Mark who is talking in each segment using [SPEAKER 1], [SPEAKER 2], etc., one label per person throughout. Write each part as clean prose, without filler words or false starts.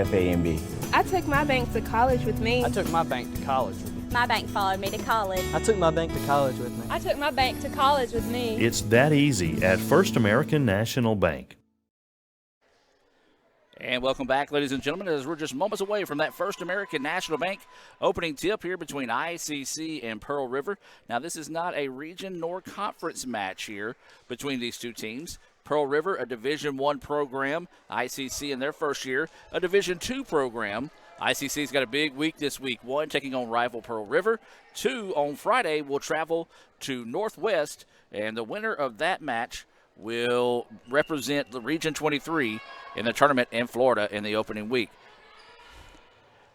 [SPEAKER 1] FAMB.
[SPEAKER 2] I took my bank to college with me.
[SPEAKER 3] I took my bank to college with me.
[SPEAKER 4] My bank followed me to college.
[SPEAKER 3] I took my bank to college with me.
[SPEAKER 2] I took my bank to college with me.
[SPEAKER 5] It's that easy at First American National Bank.
[SPEAKER 6] And welcome back, ladies and gentlemen, as we're just moments away from that First American National Bank opening tip here between ICC and Pearl River. Now, this is not a region nor conference match here between these two teams. Pearl River, a Division I program. ICC in their first year, a Division II program. ICC's got a big week this week. 1, taking on rival Pearl River. 2, on Friday, will travel to Northwest, and the winner of that match will represent the Region 23 in the tournament in Florida in the opening week.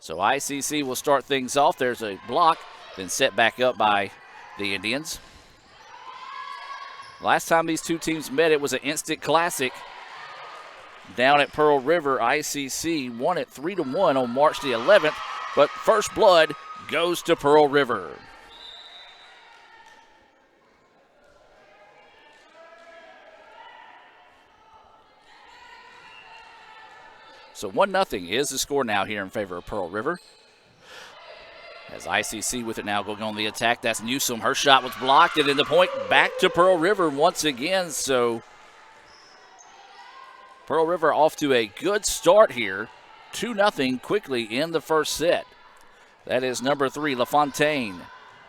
[SPEAKER 6] So ICC will start things off. There's a block, then set back up by the Indians. Last time these two teams met, it was an instant classic down at Pearl River. ICC won it 3-1 on March the 11th, but first blood goes to Pearl River. So 1-0 is the score now here in favor of Pearl River. As ICC with it now going on the attack. That's Newsom. Her shot was blocked, and then the point back to Pearl River once again. So Pearl River off to a good start here. 2-0 quickly in the first set. That is number 3, Lafontaine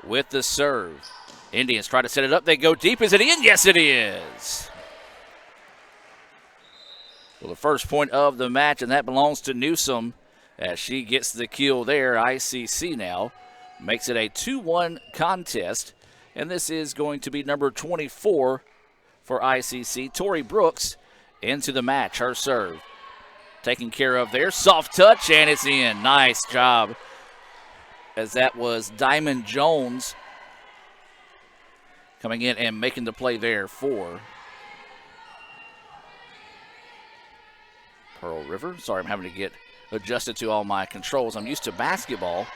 [SPEAKER 6] with the serve. Indians try to set it up. They go deep. Is it in? Yes, it is. Well, the first point of the match, and that belongs to Newsom as she gets the kill there. ICC now makes it a 2-1 contest, and this is going to be number 24 for ICC. Tori Brooks into the match. Her serve taken care of there. Soft touch, and it's in. Nice job, as that was Diamond Jones coming in and making the play there for Pearl River. Sorry, I'm having to get adjusted to all my controls. I'm used to basketball,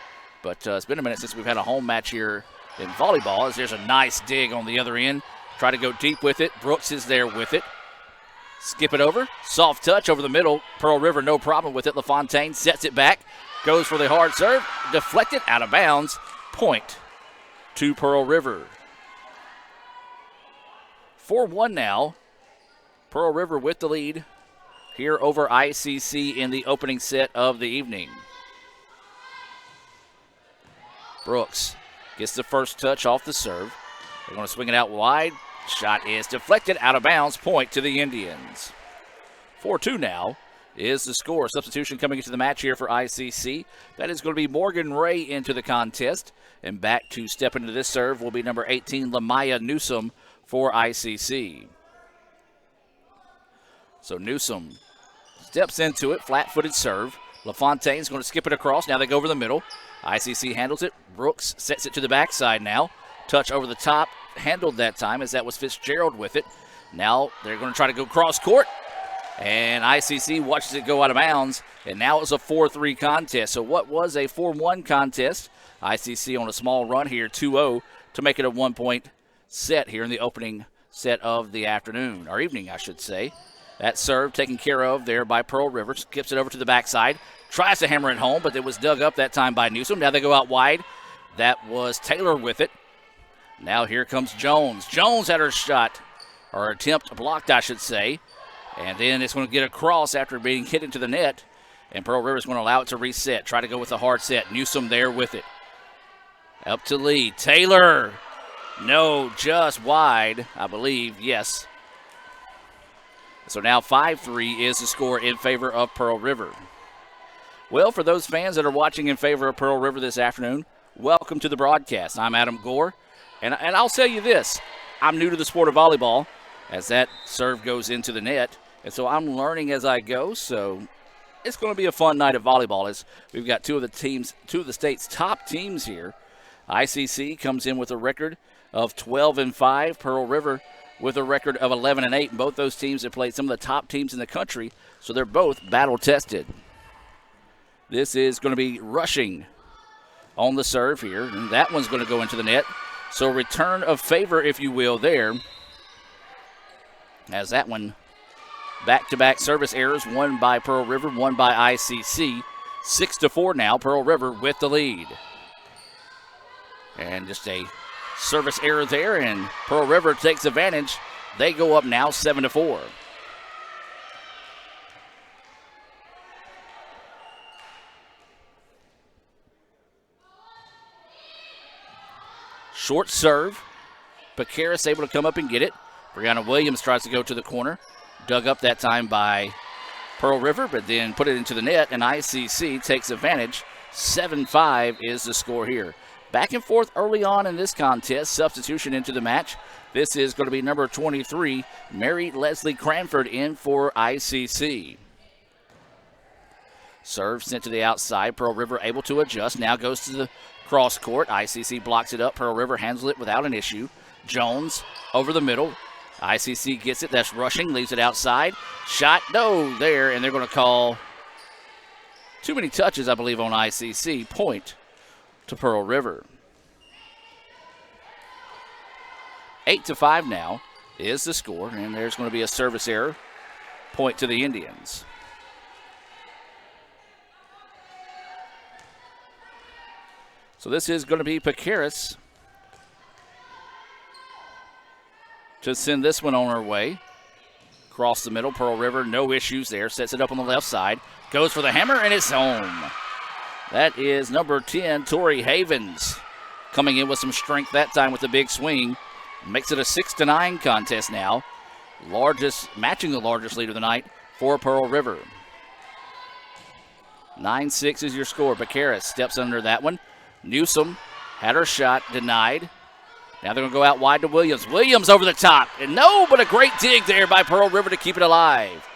[SPEAKER 6] but it's been a minute since we've had a home match here in volleyball. As there's a nice dig on the other end. Try to go deep with it. Brooks is there with it. Skip it over. Soft touch over the middle. Pearl River, no problem with it. LaFontaine sets it back. Goes for the hard serve. Deflected, out of bounds. Point to Pearl River. 4-1 now. Pearl River with the lead here over ICC in the opening set of the evening. Brooks gets the first touch off the serve. They're going to swing it out wide. Shot is deflected, out of bounds. Point to the Indians. 4-2 now is the score. Substitution coming into the match here for ICC. That is going to be Morgan Ray into the contest. And back to step into this serve will be number 18, Lamaya Newsom for ICC. So Newsom steps into it, flat-footed serve. LaFontaine's going to skip it across. Now they go over the middle. ICC handles it. Brooks sets it to the backside now. Touch over the top, handled that time as that was Fitzgerald with it. Now they're going to try to go cross court, and ICC watches it go out of bounds, and now it's a 4-3 contest. So what was a 4-1 contest, ICC on a small run here, 2-0, to make it a 1-point set here in the opening set of the afternoon, or evening, I should say. That serve taken care of there by Pearl River. Skips it over to the backside. Tries to hammer it home, but it was dug up that time by Newsom. Now they go out wide. That was Taylor with it. Now here comes Jones. Jones had her shot, or attempt blocked, I should say. And then it's going to get across after being hit into the net. And Pearl River is going to allow it to reset. Try to go with a hard set. Newsom there with it. Up to Lee. Taylor. No, just wide, I believe. Yes. So now 5-3 is the score in favor of Pearl River. Well, for those fans that are watching in favor of Pearl River this afternoon, welcome to the broadcast. I'm Adam Gore, and I'll tell you this. I'm new to the sport of volleyball as that serve goes into the net, and so I'm learning as I go, so it's going to be a fun night of volleyball as we've got two of the state's top teams here. ICC comes in with a record of 12-5. Pearl River with a record of 11-8. And both those teams have played some of the top teams in the country, so they're both battle-tested. This is going to be Rushing on the serve here, and that one's going to go into the net. So return of favor, if you will, there, as that one Back-to-back service errors, one by Pearl River, one by ICC. 6-4 now, Pearl River with the lead. And just a service error there, and Pearl River takes advantage. They go up now 7-4. Short serve. Picaris able to come up and get it. Brianna Williams tries to go to the corner. Dug up that time by Pearl River, but then put it into the net, and ICC takes advantage. 7-5 is the score here. Back and forth early on in this contest. Substitution into the match. This is going to be number 23, Mary Leslie Cranford, in for ICC. Serve sent to the outside. Pearl River able to adjust. Now goes to the cross court. ICC blocks it up. Pearl River handles it without an issue. Jones over the middle. ICC gets it. That's rushing. Leaves it outside. Shot, no, there. And they're going to call too many touches, I believe, on ICC. Point to Pearl River. 8-5 now is the score. And there's going to be a service error. Point to the Indians. So this is going to be Picaris to send this one on her way. Across the middle, Pearl River, no issues there. Sets it up on the left side. Goes for the hammer, and it's home. That is number 10, Tori Havens, coming in with some strength that time with the big swing. Makes it a 6-9 contest now. Matching the largest lead of the night for Pearl River. 9-6 is your score. Picaris steps under that one. Newsom had her shot denied. Now they're going to go out wide to Williams. Williams over the top. And no, but a great dig there by Pearl River to keep it alive.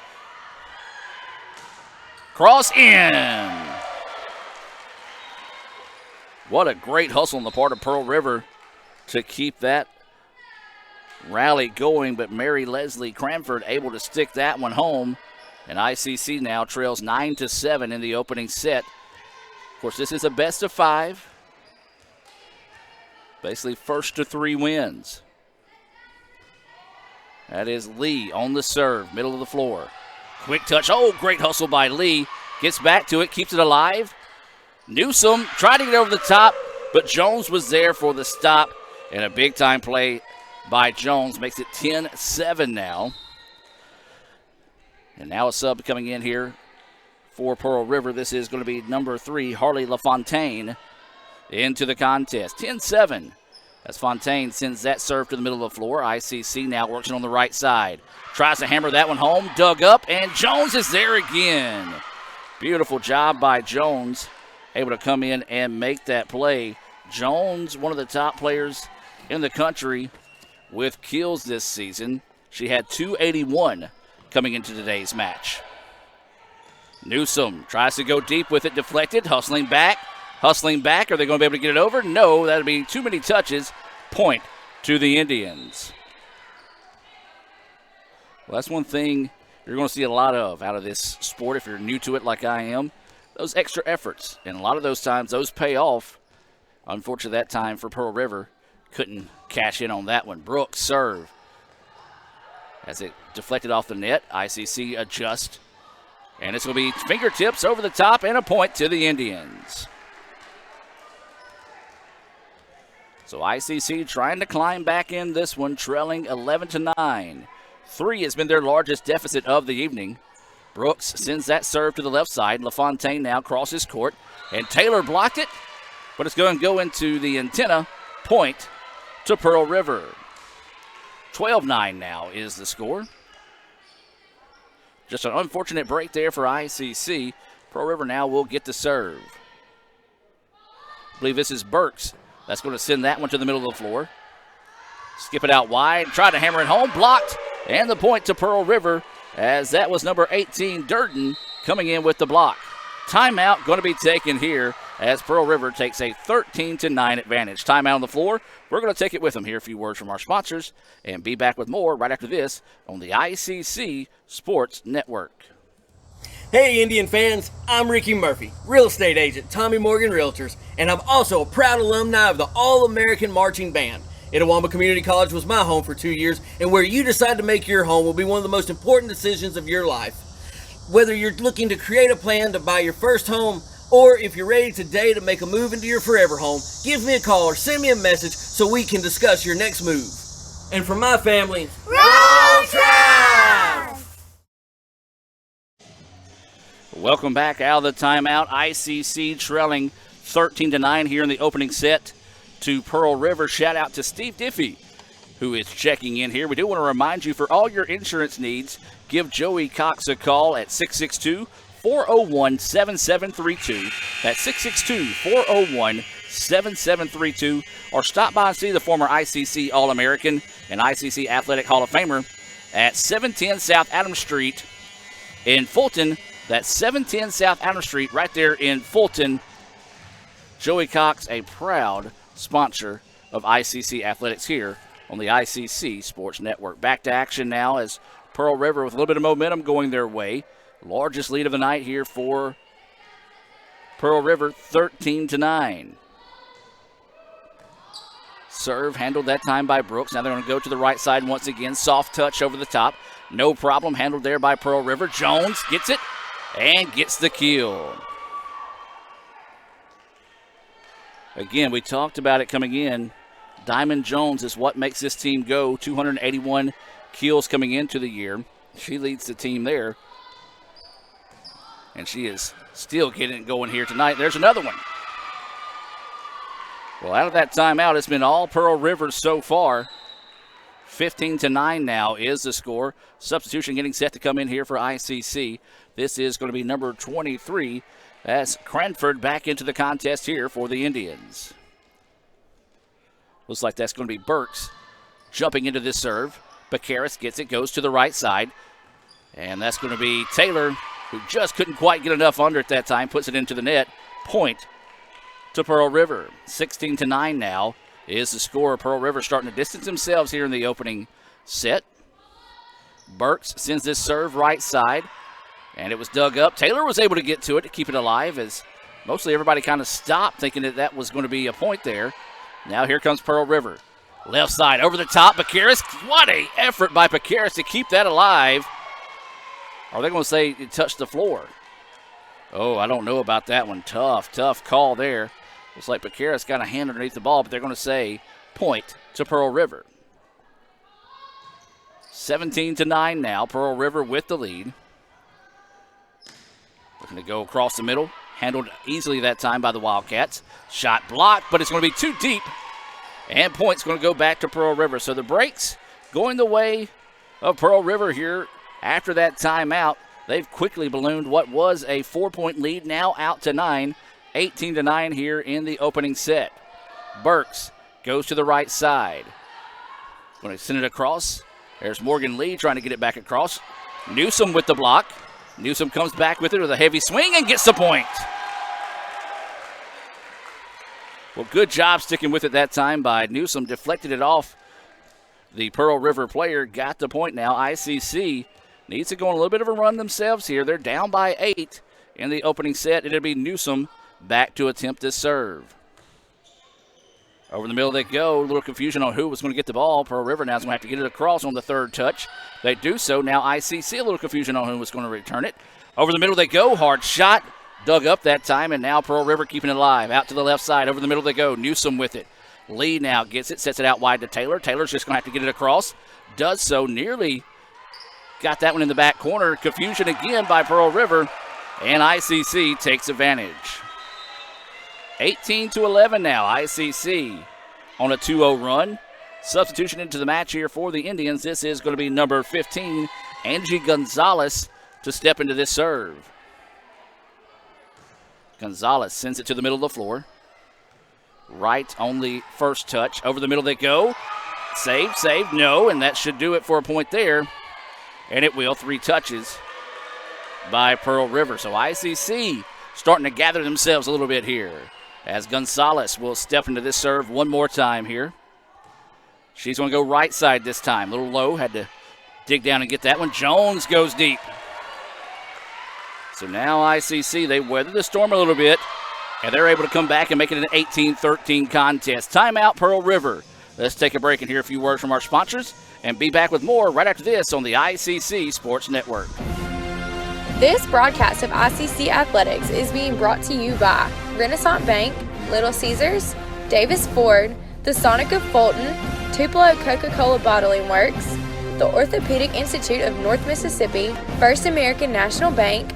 [SPEAKER 6] Cross in. What a great hustle on the part of Pearl River to keep that rally going. But Mary Leslie Cranford able to stick that one home. And ICC now trails 9-7 in the opening set. Of course, this is a best of 5. Basically, first to 3 wins. That is Lee on the serve, middle of the floor. Quick touch. Oh, great hustle by Lee. Gets back to it, keeps it alive. Newsom tried to get over the top, but Jones was there for the stop. And a big-time play by Jones makes it 10-7 now. And now a sub coming in here for Pearl River. This is going to be number 3, Harley Lafontaine, into the contest. 10-7 as Fontaine sends that serve to the middle of the floor. ICC now works it on the right side. Tries to hammer that one home. Dug up, and Jones is there again. Beautiful job by Jones. Able to come in and make that play. Jones, one of the top players in the country with kills this season. She had 281 coming into today's match. Newsom tries to go deep with it. Deflected. Hustling back. Are they going to be able to get it over? No, that'll be too many touches. Point to the Indians. Well, that's one thing you're going to see a lot of out of this sport if you're new to it like I am. Those extra efforts. And a lot of those times, those pay off. Unfortunately, that time for Pearl River, couldn't cash in on that one. Brooks serve. As it deflected off the net, ICC adjust. And it's going to be fingertips over the top and a point to the Indians. So ICC trying to climb back in this one, trailing 11-9. 3 has been their largest deficit of the evening. Brooks sends that serve to the left side. LaFontaine now crosses court, and Taylor blocked it, but it's going to go into the antenna. Point to Pearl River. 12-9 now is the score. Just an unfortunate break there for ICC. Pearl River now will get the serve. I believe this is Burks. That's going to send that one to the middle of the floor. Skip it out wide. Try to hammer it home. Blocked. And the point to Pearl River as that was number 18, Durden, coming in with the block. Timeout going to be taken here as Pearl River takes a 13-9 advantage. Timeout on the floor. We're going to take it with them. Hear a few words from our sponsors and be back with more right after this on the ICC Sports Network.
[SPEAKER 1] Hey Indian fans, I'm Ricky Murphy, real estate agent, Tommy Morgan Realtors, and I'm also a proud alumni of the All-American Marching Band. Itawamba Community College was my home for 2 years, and where you decide to make your home will be one of the most important decisions of your life. Whether you're looking to create a plan to buy your first home, or if you're ready today to make a move into your forever home, give me a call or send me a message so we can discuss your next move. And for my family,
[SPEAKER 7] Roll Tide!
[SPEAKER 6] Welcome back out of the timeout. ICC trailing 13-9 here in the opening set to Pearl River. Shout out to Steve Diffie, who is checking in here. We do want to remind you, for all your insurance needs, give Joey Cox a call at 662-401-7732. That's 662-401-7732. Or stop by and see the former ICC All-American and ICC Athletic Hall of Famer at 710 South Adams Street in Fulton. That's 710 South Adams Street right there in Fulton. Joey Cox, a proud sponsor of ICC Athletics here on the ICC Sports Network. Back to action now as Pearl River with a little bit of momentum going their way. Largest lead of the night here for Pearl River, 13-9. Serve handled that time by Brooks. Now they're going to go to the right side once again. Soft touch over the top. No problem, handled there by Pearl River. Jones gets it and gets the kill. Again, we talked about it coming in. Diamond Jones is what makes this team go. 281 kills coming into the year. She leads the team there. And she is still getting it going here tonight. There's another one. Well, out of that timeout, it's been all Pearl River so far. 15-9 now is the score. Substitution getting set to come in here for ICC. This is going to be number 23. That's Cranford back into the contest here for the Indians. Looks like that's going to be Burks jumping into this serve. Bakaris gets it, goes to the right side. And that's going to be Taylor, who just couldn't quite get enough under at that time, puts it into the net. Point to Pearl River. 16-9 now is the score. Pearl River starting to distance themselves here in the opening set. Burks sends this serve right side, and it was dug up. Taylor was able to get to it to keep it alive, as mostly everybody kind of stopped thinking that that was going to be a point there. Now here comes Pearl River. Left side over the top. Bakaris. What a effort by Bakaris to keep that alive. Are they going to say it touched the floor? Oh, I don't know about that one. Tough call there. Looks like Bakaris got a hand underneath the ball, but they're going to say point to Pearl River. 17-9 now. Pearl River with the lead. Looking to go across the middle. Handled easily that time by the Wildcats. Shot blocked, but it's going to be too deep. And point's going to go back to Pearl River. So the breaks going the way of Pearl River here after that timeout. They've quickly ballooned what was a 4-point lead, now out to 9. 18-9 here in the opening set. Burks goes to the right side. Going to send it across. There's Morgan Lee trying to get it back across. Newsom with the block. Newsom comes back with it with a heavy swing and gets the point. Well, good job sticking with it that time by Newsom. Deflected it off. The Pearl River player got the point now. ICC needs to go on a little bit of a run themselves here. They're down by 8 in the opening set. It'll be Newsom back to attempt this serve. Over the middle they go. A little confusion on who was going to get the ball. Pearl River now is going to have to get it across on the third touch. They do so. Now ICC, a little confusion on who was going to return it. Over the middle they go. Hard shot. Dug up that time, and now Pearl River keeping it alive. Out to the left side. Over the middle they go. Newsom with it. Lee now gets it. Sets it out wide to Taylor. Taylor's just going to have to get it across. Does so. Nearly got that one in the back corner. Confusion again by Pearl River, and ICC takes advantage. 18-11 now. ICC on a 2-0 run. Substitution into the match here for the Indians. This is going to be number 15, Angie Gonzalez, to step into this serve. Gonzalez sends it to the middle of the floor. Right on the first touch. Over the middle they go. Save, no, and that should do it for a point there. And it will. 3 touches by Pearl River. So ICC starting to gather themselves a little bit here, as Gonzalez will step into this serve one more time here. She's going to go right side this time. A little low. Had to dig down and get that one. Jones goes deep. So now ICC, they weather the storm a little bit, and they're able to come back and make it an 18-13 contest. Timeout, Pearl River. Let's take a break and hear a few words from our sponsors and be back with more right after this on the ICC Sports Network.
[SPEAKER 2] This broadcast of ICC Athletics is being brought to you by Renaissance Bank, Little Caesars, Davis Ford, the Sonic of Fulton, Tupelo Coca-Cola Bottling Works, the Orthopedic Institute of North Mississippi, First American National Bank,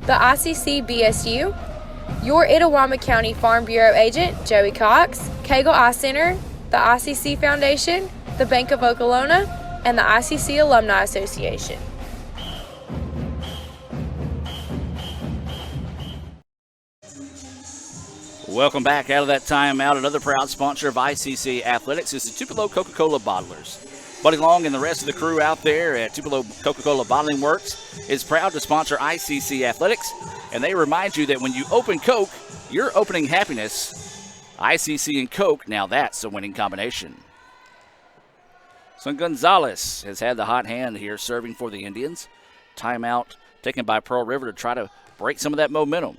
[SPEAKER 2] the ICC BSU, your Itawamba County Farm Bureau agent, Joey Cox, Cagle Eye Center, the ICC Foundation, the Bank of Okolona, and the ICC Alumni Association.
[SPEAKER 6] Welcome back out of that timeout. Another proud sponsor of ICC Athletics is the Tupelo Coca-Cola Bottlers. Buddy Long and the rest of the crew out there at Tupelo Coca-Cola Bottling Works is proud to sponsor ICC Athletics, and they remind you that when you open Coke, you're opening happiness. ICC and Coke, now that's a winning combination. So Gonzalez has had the hot hand here serving for the Indians. Timeout taken by Pearl River to try to break some of that momentum.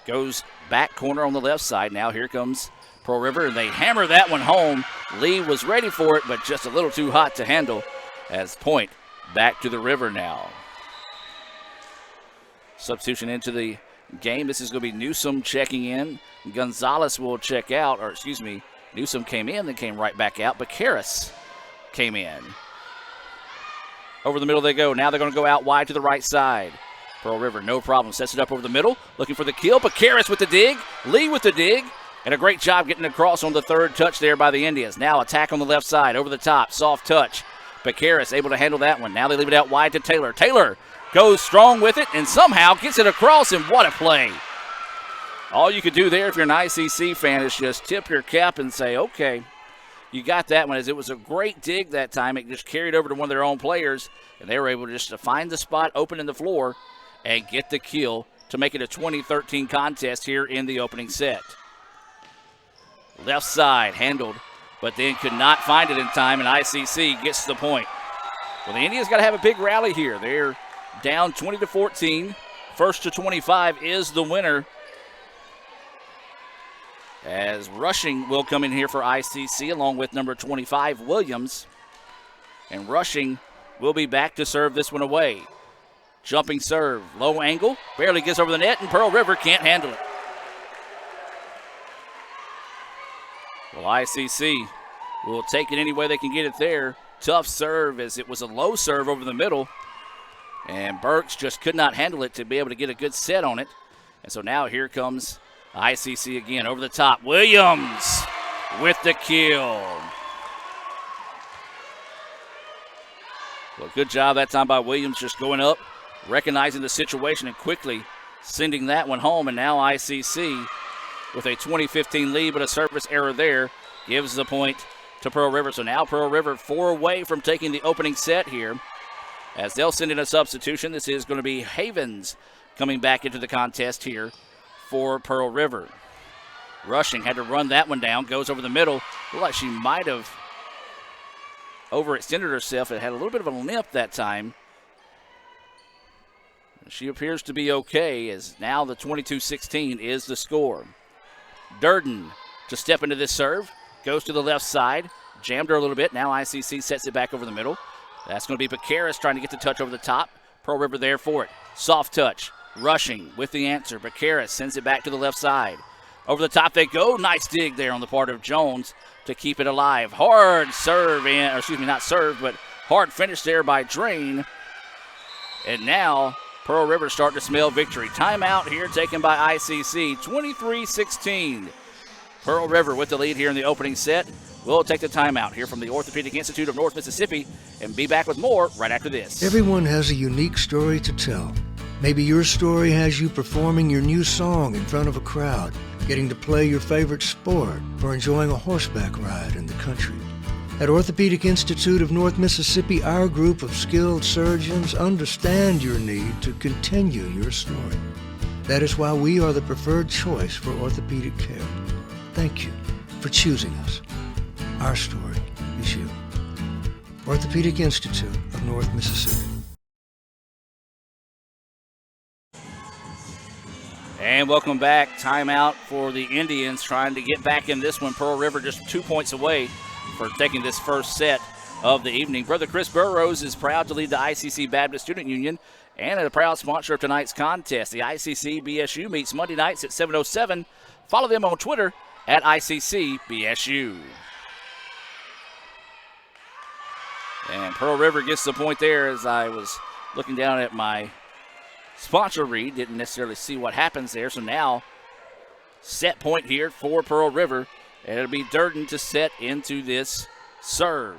[SPEAKER 6] Goes back corner on the left side. Now here comes Pearl River, and they hammer that one home. Lee was ready for it, but just a little too hot to handle as point back to the River now. Substitution into the game. This is going to be Newsom checking in. Gonzalez will check out, or excuse me, Newsom came in, then came right back out, but Karras came in. Over the middle they go. Now they're going to go out wide to the right side. Pearl River, no problem, sets it up over the middle, looking for the kill, but Karras with the dig, Lee with the dig, and a great job getting across on the third touch there by the Indians. Now attack on the left side, over the top, soft touch, but Karras able to handle that one. Now they leave it out wide to Taylor. Taylor goes strong with it and somehow gets it across, and what a play. All you could do there if you're an ICC fan is just tip your cap and say, okay, you got that one, as it was a great dig that time. It just carried over to one of their own players, and they were able just to find the spot open in the floor and get the kill to make it a 20-13 contest here in the opening set. Left side handled, but then could not find it in time, and ICC gets the point. Well, the Indians got to have a big rally here. They're down 20-14. First to 25 is the winner, as Rushing will come in here for ICC along with number 25, Williams. And Rushing will be back to serve this one away. Jumping serve, low angle, barely gets over the net, and Pearl River can't handle it. Well, ICC will take it any way they can get it there. Tough serve, as it was a low serve over the middle, and Burks just could not handle it to be able to get a good set on it. And so now here comes ICC again over the top. Williams with the kill. Well, good job that time by Williams, just going up, recognizing the situation and quickly sending that one home. And now ICC with a 20-15 lead, but a service error there gives the point to Pearl River. So now Pearl River 4 away from taking the opening set here, as they'll send in a substitution. This is going to be Havens coming back into the contest here for Pearl River. Rushing had to run that one down, goes over the middle. Looked like she might have overextended herself. It had a little bit of a limp that time. She appears to be okay, as now the 22-16 is the score. Durden to step into this serve, goes to the left side, jammed her a little bit. Now ICC sets it back over the middle. That's going to be Bakaris trying to get the touch over the top. Pearl River there for it. Soft touch. Rushing with the answer. Bakaris sends it back to the left side. Over the top they go. Nice dig there on the part of Jones to keep it alive. Hard serve, or excuse me, not serve, but hard finish there by Drain. And now Pearl River starting to smell victory. Timeout here taken by ICC. 23-16. Pearl River with the lead here in the opening set. We'll take the timeout here from the Orthopedic Institute of North Mississippi and be back with more right after this.
[SPEAKER 8] Everyone has a unique story to tell. Maybe your story has you performing your new song in front of a crowd, getting to play your favorite sport, or enjoying a horseback ride in the country. At Orthopedic Institute of North Mississippi, our group of skilled surgeons understand your need to continue your story. That is why we are the preferred choice for orthopedic care. Thank you for choosing us. Our story is you. Orthopedic Institute of North Mississippi.
[SPEAKER 6] And welcome back. Timeout for the Indians trying to get back in this one. Pearl River just 2 points away for taking this first set of the evening. Brother Chris Burrows is proud to lead the ICC Baptist Student Union and a proud sponsor of tonight's contest. The ICC BSU meets Monday nights at 7:07. Follow them on Twitter at ICC BSU. And Pearl River gets the point there. As I was looking down at my sponsor read, didn't necessarily see what happens there. So now set point here for Pearl River, and it'll be Durden to set into this serve.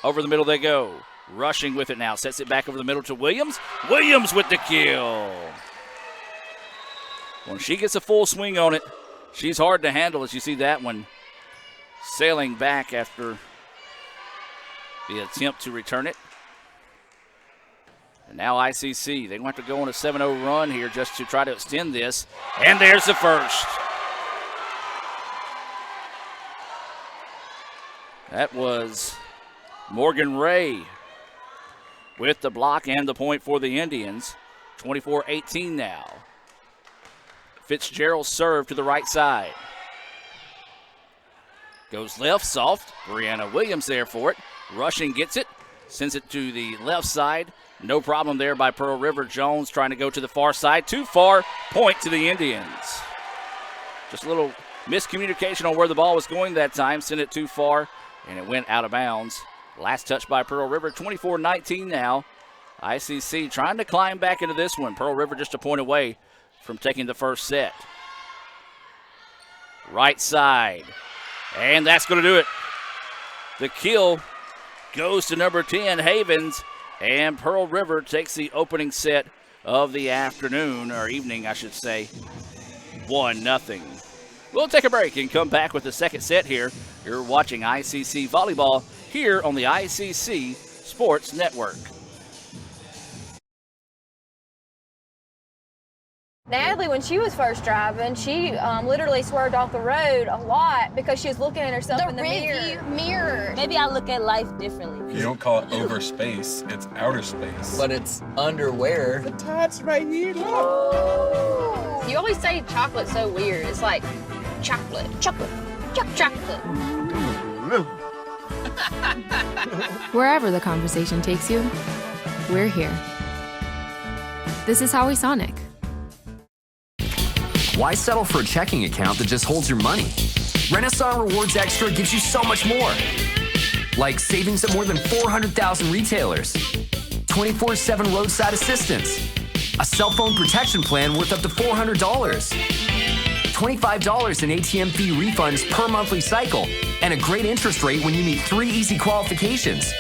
[SPEAKER 6] Over the middle they go. Rushing with it now. Sets it back over the middle to Williams. Williams with the kill. When she gets a full swing on it, she's hard to handle, as you see that one sailing back after the attempt to return it. And now ICC, they're going to have to go on a 7-0 run here just to try to extend this. And there's the first. That was Morgan Ray with the block and the point for the Indians. 24-18 now. Fitzgerald serve to the right side. Goes left, soft. Brianna Williams there for it. Rushing gets it. Sends it to the left side. No problem there by Pearl River. Jones trying to go to the far side. Too far. Point to the Indians. Just a little miscommunication on where the ball was going that time. Sent it too far, and it went out of bounds. Last touch by Pearl River. 24-19 now. ICC trying to climb back into this one. Pearl River just a point away from taking the first set. Right side. And that's going to do it. The kill goes to number 10, Havens. And Pearl River takes the opening set of the afternoon, or evening, I should say, 1-0. We'll take a break and come back with the second set here. You're watching ICC Volleyball here on the ICC Sports Network.
[SPEAKER 2] Natalie, when she was first driving, she literally swerved off the road a lot because she was looking at herself in the mirror.
[SPEAKER 4] Maybe I look at life differently.
[SPEAKER 9] You don't call it over space, it's outer space.
[SPEAKER 10] But it's underwear.
[SPEAKER 9] The tab's right here, look.
[SPEAKER 2] You always say chocolate's so weird. It's like chocolate.
[SPEAKER 11] Wherever the conversation takes you, we're here. This is Howie Sonic.
[SPEAKER 12] Why settle for a checking account that just holds your money? Renaissance Rewards Extra gives you so much more. Like savings at more than 400,000 retailers, 24/7 roadside assistance, a cell phone protection plan worth up to $400, $25 in ATM fee refunds per monthly cycle, and a great interest rate when you meet 3 easy qualifications.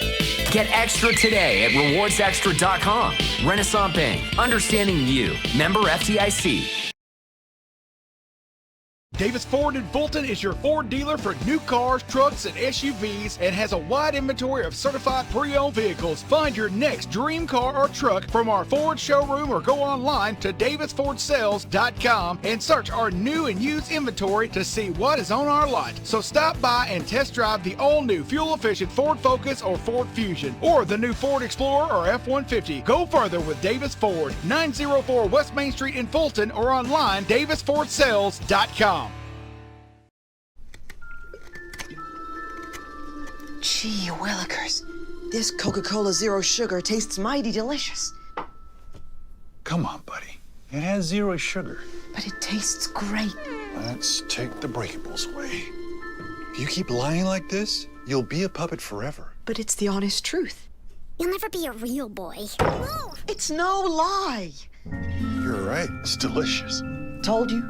[SPEAKER 12] Get extra today at rewardsextra.com. Renaissance Bank, understanding you. Member FDIC.
[SPEAKER 13] Davis Ford in Fulton is your Ford dealer for new cars, trucks, and SUVs, and has a wide inventory of certified pre-owned vehicles. Find your next dream car or truck from our Ford showroom or go online to davisfordsales.com and search our new and used inventory to see what is on our lot. So stop by and test drive the all-new fuel-efficient Ford Focus or Ford Fusion, or the new Ford Explorer or F-150. Go further with Davis Ford, 904 West Main Street in Fulton, or online davisfordsales.com.
[SPEAKER 14] Gee willikers, this Coca-Cola Zero Sugar tastes mighty delicious.
[SPEAKER 9] Come on, buddy. It has 0 sugar.
[SPEAKER 14] But it tastes great.
[SPEAKER 9] Let's take the breakables away. If you keep lying like this, you'll be a puppet forever.
[SPEAKER 14] But it's the honest truth.
[SPEAKER 15] You'll never be a real boy.
[SPEAKER 14] It's no lie.
[SPEAKER 9] You're right. It's delicious.
[SPEAKER 14] Told you.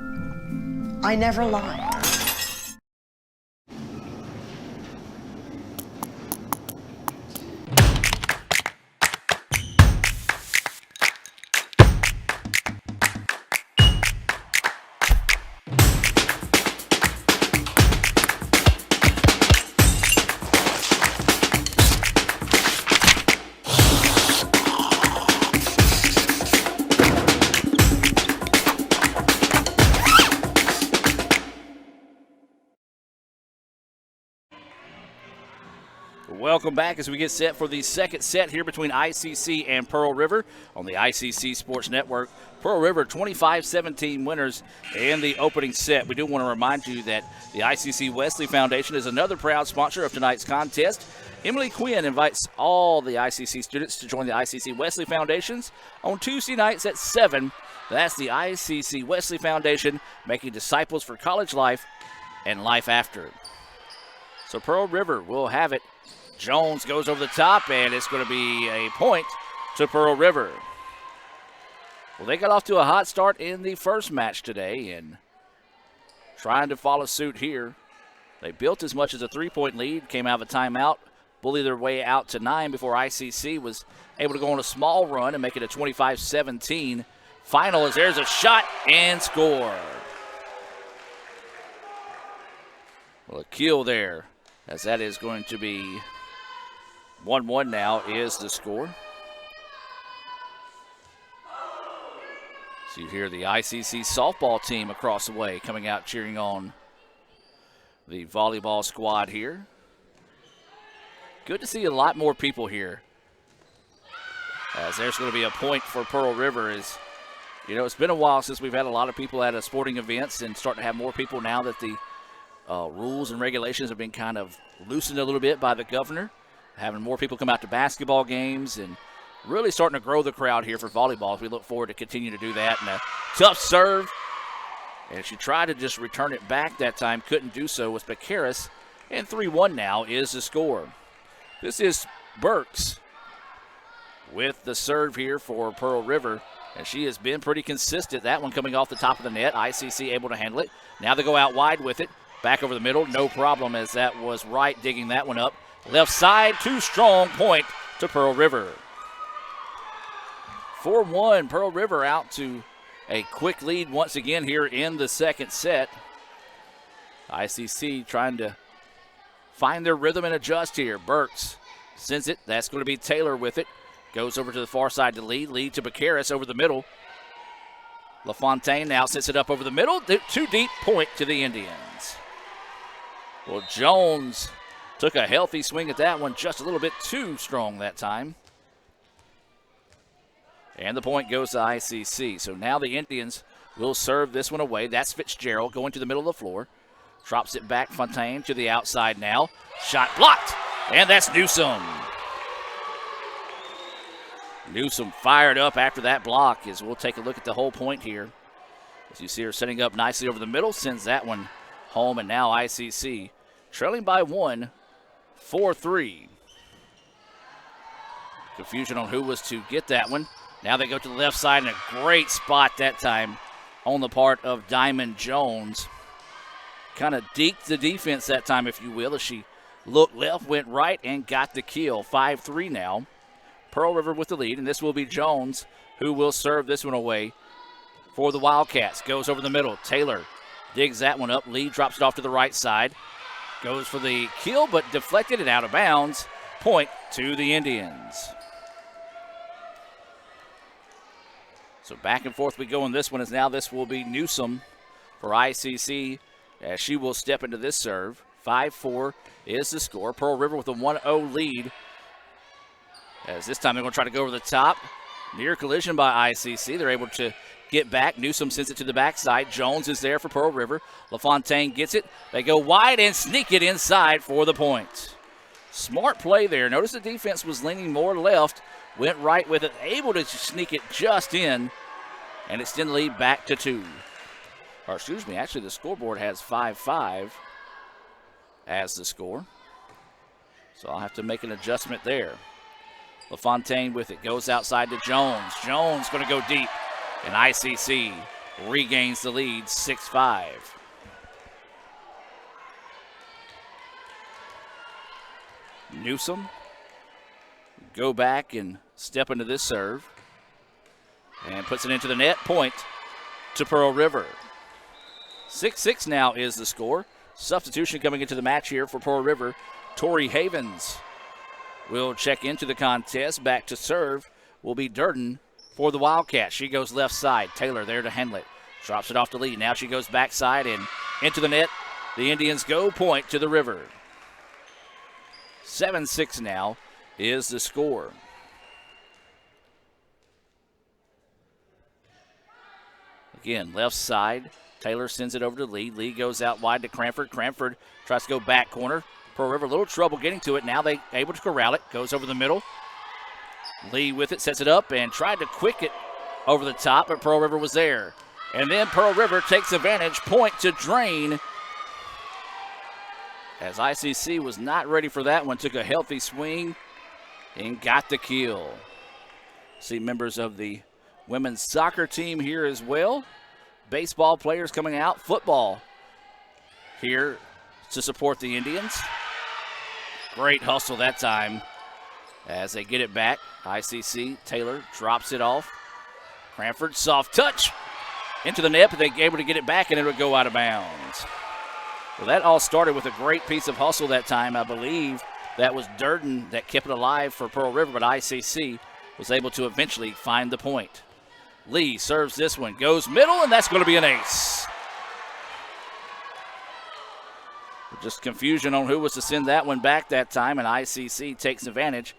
[SPEAKER 14] I never lie.
[SPEAKER 6] Welcome back as we get set for the second set here between ICC and Pearl River on the ICC Sports Network. Pearl River 25-17 winners in the opening set. We do want to remind you that the ICC Wesley Foundation is another proud sponsor of tonight's contest. Emily Quinn invites all the ICC students to join the ICC Wesley Foundations on Tuesday nights at 7. That's the ICC Wesley Foundation, making disciples for college life and life after. So Pearl River will have it. Jones goes over the top, and it's going to be a point to Pearl River. Well, they got off to a hot start in the first match today, and trying to follow suit here. They built as much as a 3-point lead, came out of a timeout, bullied their way out to 9 before ICC was able to go on a small run and make it a 25-17 final, as there's a shot and score. Well, a kill there, as that is going to be 1-1 now is the score. So you hear the ICC softball team across the way coming out cheering on the volleyball squad here. Good to see a lot more people here, as there's going to be a point for Pearl River. As you know, it's been a while since we've had a lot of people at sporting events, and starting to have more people now that the rules and regulations have been kind of loosened a little bit by the governor, having more people come out to basketball games and really starting to grow the crowd here for volleyball. We look forward to continue to do that. And a tough serve, and she tried to just return it back that time, couldn't do so with Becaris, and 3-1 now is the score. This is Burks with the serve here for Pearl River, and she has been pretty consistent. That one coming off the top of the net. ICC able to handle it. Now they go out wide with it. Back over the middle, no problem, as that was Wright digging that one up. Left side, too strong, point to Pearl River. 4-1, Pearl River out to a quick lead once again here in the second set. ICC trying to find their rhythm and adjust here. Burks sends it. That's going to be Taylor with it. Goes over to the far side to lead. Lead to Becaris over the middle. LaFontaine now sets it up over the middle. Too deep, point to the Indians. Well, Jones took a healthy swing at that one, just a little bit too strong that time. And the point goes to ICC. So now the Indians will serve this one away. That's Fitzgerald going to the middle of the floor. Drops it back, Fontaine to the outside now. Shot blocked, and that's Newsom. Newsom fired up after that block, as we'll take a look at the whole point here. As you see her setting up nicely over the middle, sends that one home, and now ICC trailing by 1, 4-3. Confusion on who was to get that one. Now they go to the left side, and a great spot that time on the part of Diamond Jones. Kind of deked the defense that time, if you will, as she looked left, went right, and got the kill. 5-3 now. Pearl River with the lead, and this will be Jones who will serve this one away for the Wildcats. Goes over the middle. Taylor digs that one up. Lee drops it off to the right side. Goes for the kill, but deflected and out of bounds. Point to the Indians. So back and forth we go in this one, as now this will be Newsom for ICC, as she will step into this serve. 5-4 is the score. Pearl River with a 1-0 lead, as this time they're going to try to go over the top. Near collision by ICC. They're able to get back. Newsom sends it to the backside. Jones is there for Pearl River. LaFontaine gets it. They go wide and sneak it inside for the point. Smart play there. Notice the defense was leaning more left. Went right with it. Able to sneak it just in and extend the lead back to 2. Or excuse me, actually the scoreboard has 5-5 as the score. So I'll have to make an adjustment there. LaFontaine with it. Goes outside to Jones. Jones going to go deep. And ICC regains the lead, 6-5. Newsom go back and step into this serve. And puts it into the net. Point to Pearl River. 6-6 now is the score. Substitution coming into the match here for Pearl River. Tori Havens will check into the contest. Back to serve will be Durden for the Wildcats. She goes left side. Taylor there to handle it. Drops it off to Lee. Now she goes backside and into the net. The Indians go, point to the River. 7-6 now is the score. Again, left side. Taylor sends it over to Lee. Lee goes out wide to Cranford. Cranford tries to go back corner. Pearl River, a little trouble getting to it. Now they able to corral it. Goes over the middle. Lee with it, sets it up, and tried to quick it over the top, but Pearl River was there. And then Pearl River takes advantage. Point to Drain. As ICC was not ready for that one. Took a healthy swing and got the kill. See members of the women's soccer team here as well. Baseball players coming out. Football here to support the Indians. Great hustle that time as they get it back. ICC, Taylor drops it off. Cranford, soft touch into the net, but they're able to get it back and it would go out of bounds. Well, that all started with a great piece of hustle that time. I believe that was Durden that kept it alive for Pearl River, but ICC was able to eventually find the point. Lee serves this one, goes middle, and that's going to be an ace. Just confusion on who was to send that one back that time, and ICC takes advantage.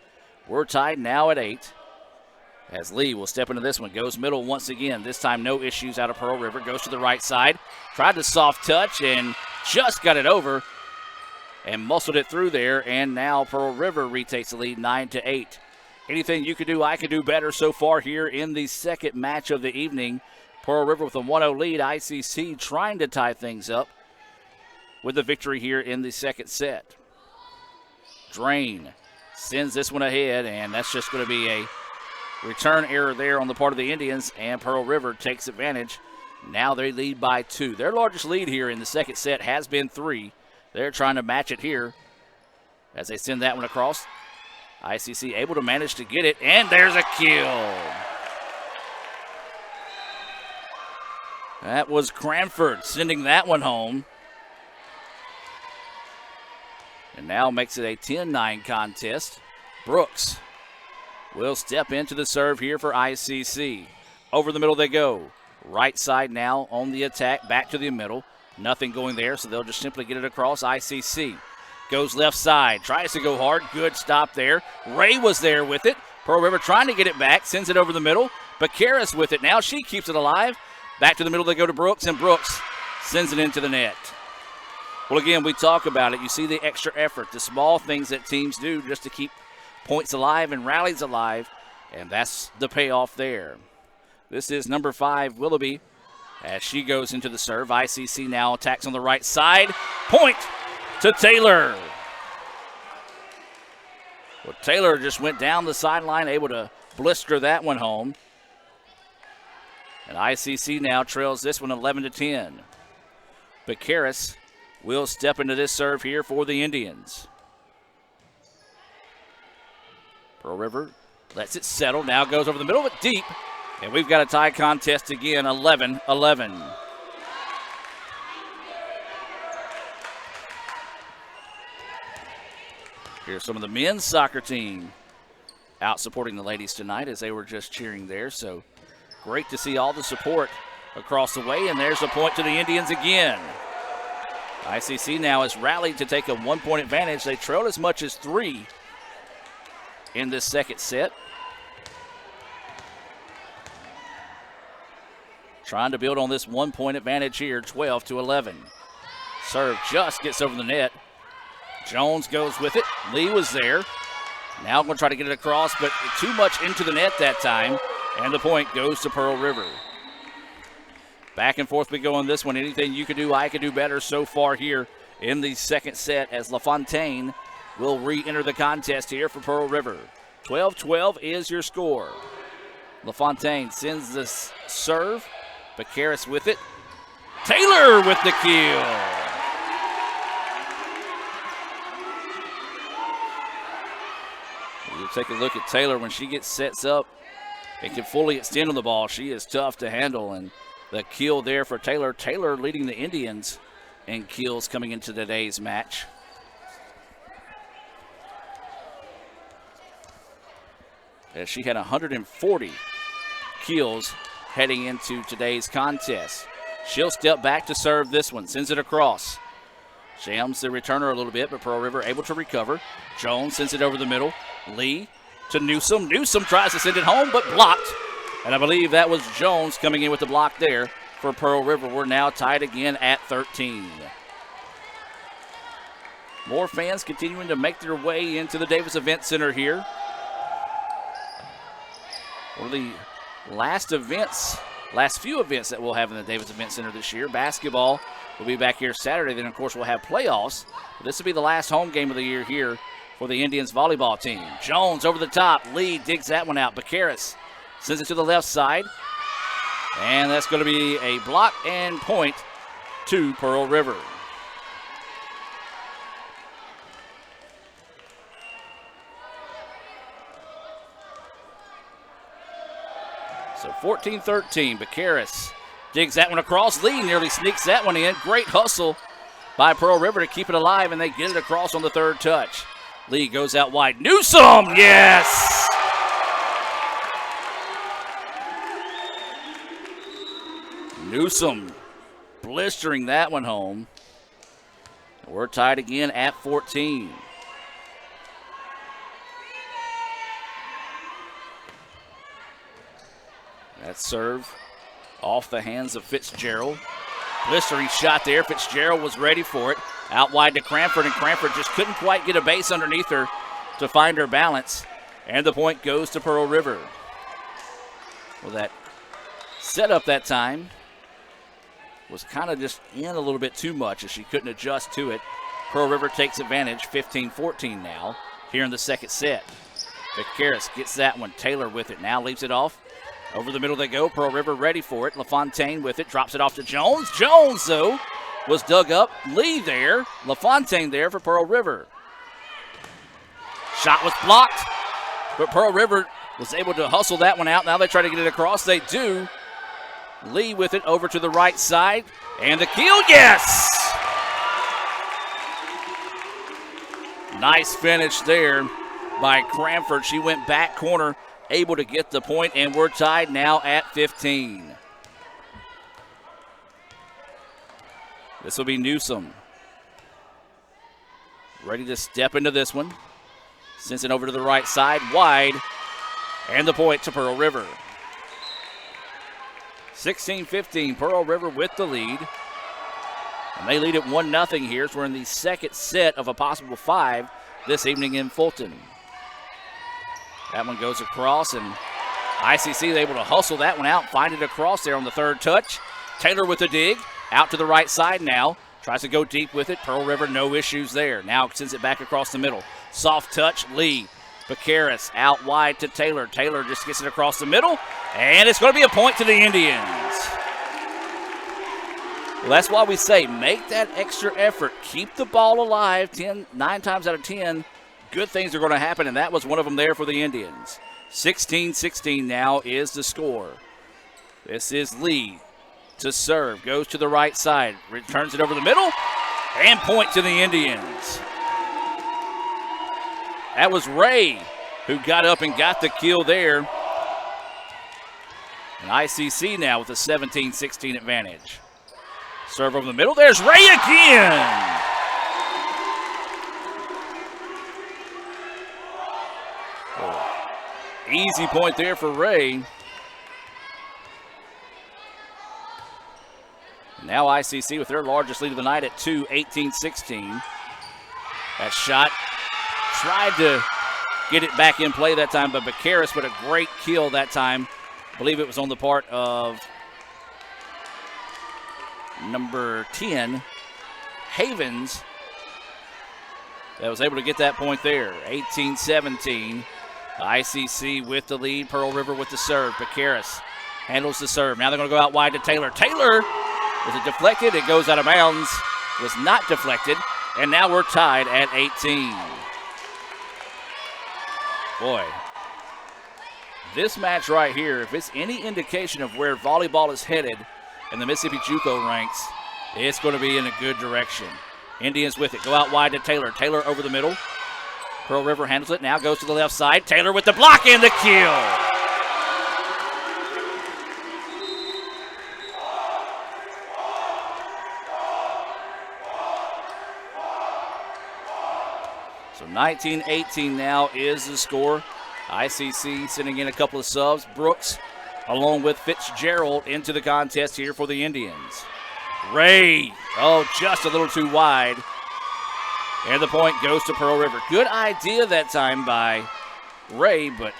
[SPEAKER 6] We're tied now at 8. As Lee will step into this one, goes middle once again. This time no issues out of Pearl River. Goes to the right side, tried to soft touch and just got it over and muscled it through there. And now Pearl River retakes the lead 9-8. Anything you could do, I could do better so far here in the second match of the evening. Pearl River with a 1-0 lead. ICC trying to tie things up with the victory here in the second set. Drain sends this one ahead, and that's just going to be a return error there on the part of the Indians, and Pearl River takes advantage. Now they lead by 2. Their largest lead here in the second set has been 3. They're trying to match it here as they send that one across. ICC able to manage to get it, and there's a kill. That was Cranford sending that one home. And now makes it a 10-9 contest. Brooks will step into the serve here for ICC. Over the middle they go. Right side now on the attack, back to the middle. Nothing going there, so they'll just simply get it across. ICC goes left side, tries to go hard. Good stop there. Ray was there with it. Pearl River trying to get it back, sends it over the middle. Bakaris with it now. She keeps it alive. Back to the middle they go to Brooks, and Brooks sends it into the net. Well, again, we talk about it. You see the extra effort, the small things that teams do just to keep points alive and rallies alive, and that's the payoff there. This is number 5, Willoughby, as she goes into the serve. ICC now attacks on the right side. Point to Taylor. Well, Taylor just went down the sideline, able to blister that one home. And ICC now trails this one 11-10. Bakaris will step into this serve here for the Indians. Pearl River lets it settle. Now goes over the middle, but deep. And we've got a tie contest again, 11-11. Here's some of the men's soccer team out supporting the ladies tonight as they were just cheering there. So great to see all the support across the way. And there's a point to the Indians again. ICC now has rallied to take a 1-point advantage. They trailed as much as 3 in this second set. Trying to build on this 1-point advantage here, 12-11. Serve just gets over the net. Jones goes with it. Lee was there. Now going to try to get it across, but too much into the net that time. And the point goes to Pearl River. Back and forth we go on this one. Anything you could do, I could do better so far here in the second set as Lafontaine will re-enter the contest here for Pearl River. 12-12 is your score. Lafontaine sends this serve. Bakaris with it. Taylor with the kill. We'll take a look at Taylor when she gets sets up and can fully extend on the ball. She is tough to handle, and the kill there for Taylor. Taylor leading the Indians in kills coming into today's match. As she had 140 kills heading into today's contest. She'll step back to serve this one. Sends it across. Jams the returner a little bit, but Pearl River able to recover. Jones sends it over the middle. Lee to Newsom. Newsom tries to send it home, but blocked. And I believe that was Jones coming in with the block there for Pearl River. We're now tied again at 13. More fans continuing to make their way into the Davis Event Center here. One of the last few events that we'll have in the Davis Event Center this year. Basketball will be back here Saturday. Then, of course, we'll have playoffs. But this will be the last home game of the year here for the Indians volleyball team. Jones over the top. Lee digs that one out. Bacaris sends it to the left side. And that's going to be a block and point to Pearl River. So 14-13, Bacaris digs that one across. Lee nearly sneaks that one in. Great hustle by Pearl River to keep it alive, and they get it across on the third touch. Lee goes out wide. Newsome, yes! Newsome blistering that one home. We're tied again at 14. That serve off the hands of Fitzgerald. Blistering shot there. Fitzgerald was ready for it. Out wide to Cranford, and Cranford just couldn't quite get a base underneath her to find her balance. And the point goes to Pearl River. Well, that setup that time was kind of just in a little bit too much as she couldn't adjust to it. Pearl River takes advantage, 15-14 now, here in the second set. Bacaris gets that one. Taylor with it now, leaves it off. Over the middle they go. Pearl River ready for it. LaFontaine with it. Drops it off to Jones. Jones, though, was dug up. Lee there. LaFontaine there for Pearl River. Shot was blocked, but Pearl River was able to hustle that one out. Now they try to get it across. They do. Lee with it over to the right side. And the kill, yes! Nice finish there by Cranford. She went back corner, able to get the point, and we're tied now at 15. This will be Newsome. Ready to step into this one. Sends it over to the right side, wide, and the point to Pearl River. 16-15, Pearl River with the lead. And they lead at 1-0 here, so we're in the second set of a possible 5 this evening in Fulton. That one goes across, and ICC is able to hustle that one out, find it across there on the third touch. Taylor with the dig, out to the right side now. Tries to go deep with it. Pearl River, no issues there. Now sends it back across the middle. Soft touch, Lee. Bacaris out wide to Taylor. Taylor just gets it across the middle, and it's going to be a point to the Indians. Well, that's why we say make that extra effort. Keep the ball alive. 9 times out of 10. Good things are going to happen, and that was one of them there for the Indians. 16-16 now is the score. This is Lee to serve. Goes to the right side. Returns it over the middle, and point to the Indians. That was Ray who got up and got the kill there. And ICC now with a 17-16 advantage. Serve over the middle. There's Ray again. Easy point there for Ray. Now ICC with their largest lead of the night at 2, 18-16. That shot tried to get it back in play that time, but Bacaris with a great kill that time. I believe it was on the part of number 10, Havens, that was able to get that point there. 18-17. ICC with the lead. Pearl River with the serve. Bacaris handles the serve. Now they're going to go out wide to Taylor. Taylor, was it deflected? It goes out of bounds. Was not deflected. And now we're tied at 18. Boy, this match right here, if it's any indication of where volleyball is headed in the Mississippi JUCO ranks, it's going to be in a good direction. Indians with it. Go out wide to Taylor. Taylor over the middle. Pearl River handles it. Now goes to the left side. Taylor with the block and the kill. So 19-18 now is the score. ICC sending in a couple of subs. Brooks along with Fitzgerald into the contest here for the Indians. Ray, just a little too wide. And the point goes to Pearl River. Good idea that time by Ray, but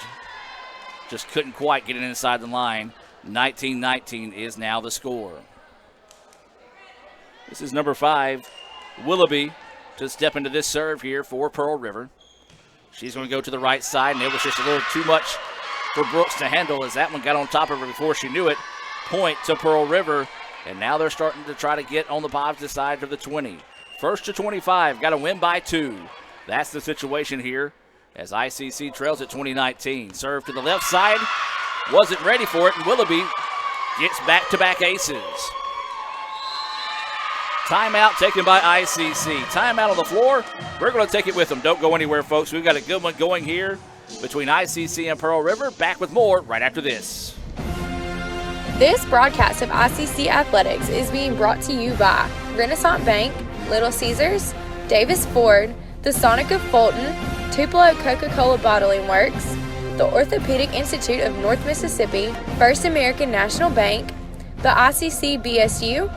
[SPEAKER 6] just couldn't quite get it inside the line. 19-19 is now the score. This is number 5, Willoughby, to step into this serve here for Pearl River. She's going to go to the right side, and it was just a little too much for Brooks to handle as that one got on top of her before she knew it. Point to Pearl River, and now they're starting to try to get on the positive side of the 20. First to 25, got to win by 2. That's the situation here as ICC trails at 20-19. Serve to the left side, wasn't ready for it, and Willoughby gets back-to-back aces. Timeout taken by ICC. Timeout on the floor. We're going to take it with them. Don't go anywhere, folks. We've got a good one going here between ICC and Pearl River. Back with more right after this.
[SPEAKER 2] This broadcast of ICC Athletics is being brought to you by Renaissance Bank, Little Caesars, Davis Ford, the Sonic of Fulton, Tupelo Coca-Cola Bottling Works, the Orthopedic Institute of North Mississippi, First American National Bank, the ICC BSU,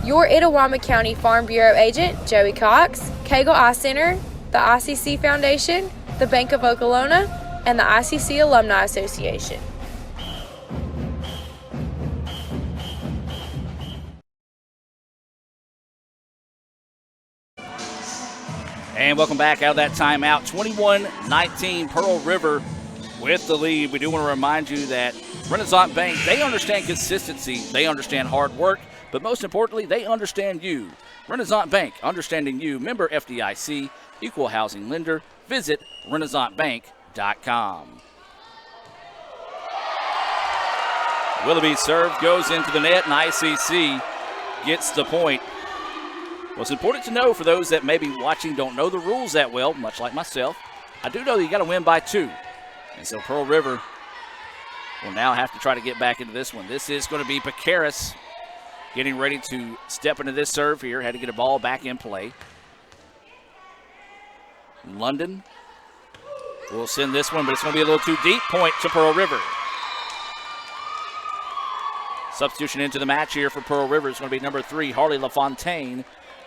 [SPEAKER 2] your Itawamba County Farm Bureau agent, Joey Cox, Cagle Eye Center, the ICC Foundation, the Bank of Okolona, and the ICC Alumni Association.
[SPEAKER 6] And welcome back out of that timeout. 21-19 Pearl River with the lead. We do want to remind you that Renaissance Bank, they understand consistency, they understand hard work, but most importantly, they understand you. Renaissance Bank, understanding you. Member FDIC, equal housing lender. Visit renaissancebank.com. Willoughby's serve goes into the net, and ICC gets the point. Well, it's important to know for those that may be watching don't know the rules that well, much like myself. I do know that you got to win by 2. And so Pearl River will now have to try to get back into this one. This is going to be Bakaris getting ready to step into this serve here. Had to get a ball back in play. London will send this one, but it's going to be a little too deep. Point to Pearl River. Substitution into the match here for Pearl River is going to be number 3, Harley Lafontaine.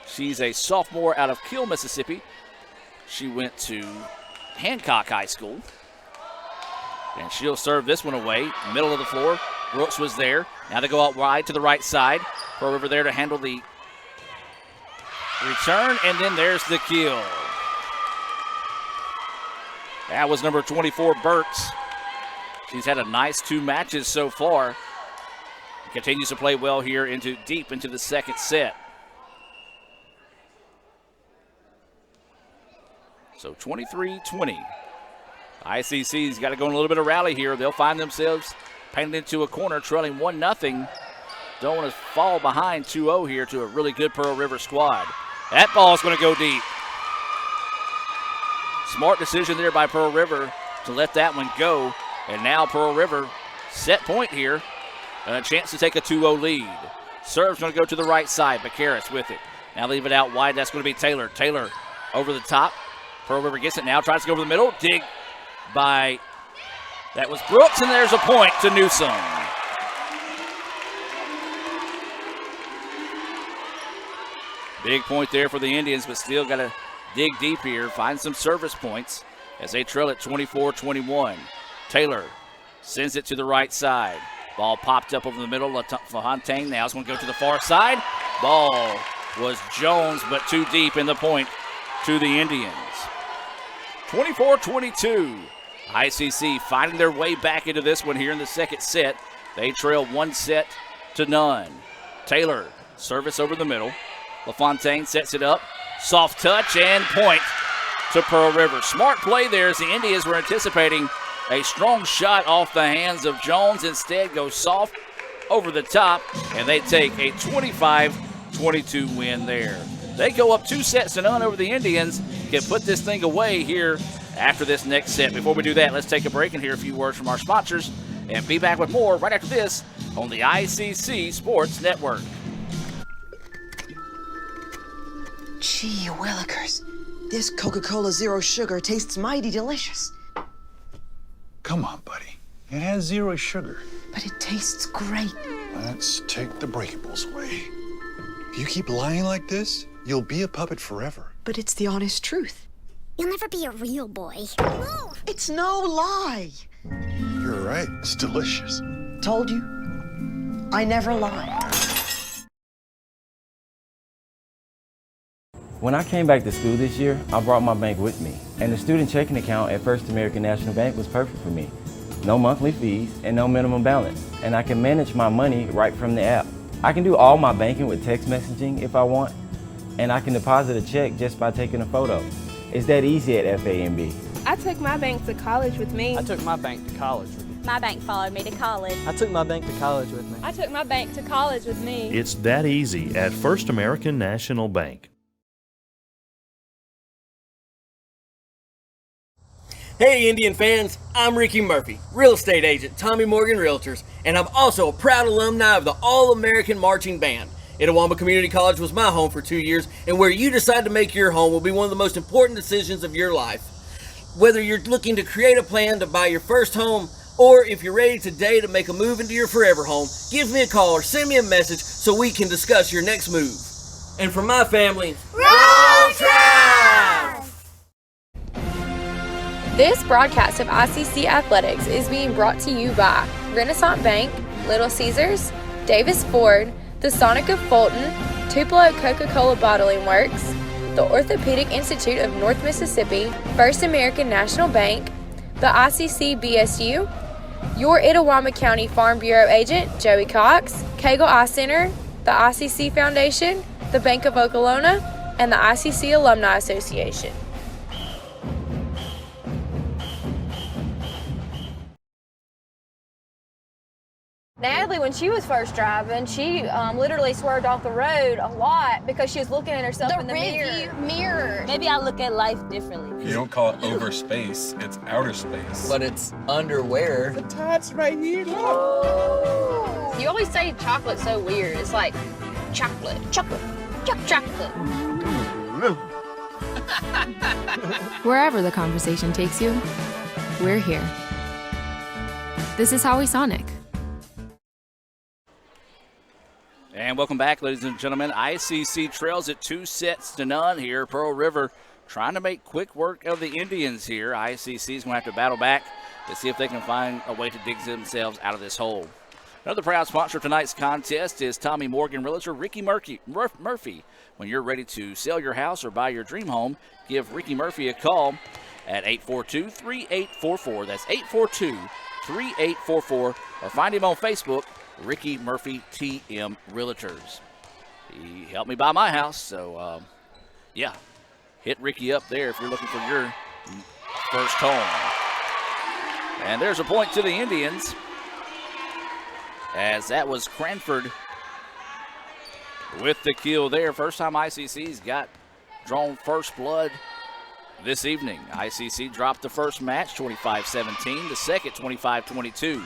[SPEAKER 6] She's a sophomore out of Kiel, Mississippi. She went to Hancock High School. And she'll serve this one away. Middle of the floor. Brooks was there. Now they go out wide to the right side. Pearl River there to handle the return. And then there's the kill. That was number 24, Burks. She's had a nice 2 matches so far. Continues to play well here deep into the second set. So 23-20. ICC's got to go in a little bit of rally here. They'll find themselves painted into a corner, trailing 1-0. Don't want to fall behind 2-0 here to a really good Pearl River squad. That ball's going to go deep. Smart decision there by Pearl River to let that one go. And now Pearl River set point here. A chance to take a 2-0 lead. Serve's going to go to the right side. Bakaris with it. Now leave it out wide. That's going to be Taylor. Taylor over the top. Pearl River gets it now. Tries to go over the middle. Dig by, that was Brooks, and there's a point to Newsom. Big point there for the Indians, but still got to dig deep here. Find some service points as they trail at 24-21. Taylor sends it to the right side. Ball popped up over the middle. LaFontaine now is going to go to the far side. Ball was Jones, but too deep in the point to the Indians. 24-22. ICC finding their way back into this one here in the second set. They trail 1-0. Taylor, service over the middle. LaFontaine sets it up. Soft touch and point to Pearl River. Smart play there as the Indians were anticipating a strong shot off the hands of Jones. Instead goes soft over the top, and they take a 25-22 win there. They go up 2-0 over the Indians. Can put this thing away here after this next set. Before we do that, let's take a break and hear a few words from our sponsors and be back with more right after this on the ICC Sports Network.
[SPEAKER 14] Gee willikers, this Coca-Cola Zero Sugar tastes mighty delicious.
[SPEAKER 9] Come on, buddy. It has 0 sugar.
[SPEAKER 14] But it tastes great.
[SPEAKER 9] Let's take the breakables away. If you keep lying like this, you'll be a puppet forever.
[SPEAKER 14] But it's the honest truth.
[SPEAKER 15] You'll never be a real boy.
[SPEAKER 14] It's no lie.
[SPEAKER 9] You're right. It's delicious.
[SPEAKER 14] Told you. I never lie.
[SPEAKER 10] When I came back to school this year, I brought my bank with me, and the student checking account at First American National Bank was perfect for me. No monthly fees and no minimum balance, and I can manage my money right from the app. I can do all my banking with text messaging if I want, and I can deposit a check just by taking a photo. It's that easy at FAMB.
[SPEAKER 16] I took my bank to college with me.
[SPEAKER 3] I took my bank to college with me.
[SPEAKER 4] My bank followed me to college.
[SPEAKER 3] I took my bank to college with me.
[SPEAKER 16] I took my bank to college with me.
[SPEAKER 5] It's that easy at First American National Bank.
[SPEAKER 1] Hey Indian fans, I'm Ricky Murphy, real estate agent, Tommy Morgan Realtors, and I'm also a proud alumni of the All-American Marching Band. Itawamba Community College was my home for 2 years, and where you decide to make your home will be one of the most important decisions of your life. Whether you're looking to create a plan to buy your first home, or if you're ready today to make a move into your forever home, give me a call or send me a message so we can discuss your next move. And for my family,
[SPEAKER 7] Roll Trash!
[SPEAKER 2] This broadcast of ICC Athletics is being brought to you by Renaissance Bank, Little Caesars, Davis Ford, the Sonic of Fulton, Tupelo Coca-Cola Bottling Works, the Orthopedic Institute of North Mississippi, First American National Bank, the ICC BSU, your Itawamba County Farm Bureau agent, Joey Cox, Cagle Eye Center, the ICC Foundation, the Bank of Okolona, and the ICC Alumni Association.
[SPEAKER 17] Natalie, when she was first driving, she literally swerved off the road a lot because she was looking at herself in the mirror.
[SPEAKER 4] Maybe I look at life differently.
[SPEAKER 18] You don't call it over space, it's outer space.
[SPEAKER 19] But it's underwear.
[SPEAKER 18] The tats right here, look.
[SPEAKER 17] You always say chocolate's so weird. It's like chocolate.
[SPEAKER 11] Wherever the conversation takes you, we're here. This is Howie Sonic.
[SPEAKER 6] And welcome back, ladies and gentlemen. ICC trails at 2-0 here. Pearl River trying to make quick work of the Indians here. ICC is going to have to battle back to see if they can find a way to dig themselves out of this hole. Another proud sponsor of tonight's contest is Tommy Morgan Realtor Ricky Murphy. When you're ready to sell your house or buy your dream home, give Ricky Murphy a call at 842-3844. That's 842-3844. Or find him on Facebook, Ricky Murphy TM Realtors. He helped me buy my house, so yeah, hit Ricky up there if you're looking for your first home. And there's a point to the Indians, as that was Cranford with the kill there. First time ICC's got drawn first blood this evening. ICC dropped the first match 25-17, the second 25-22.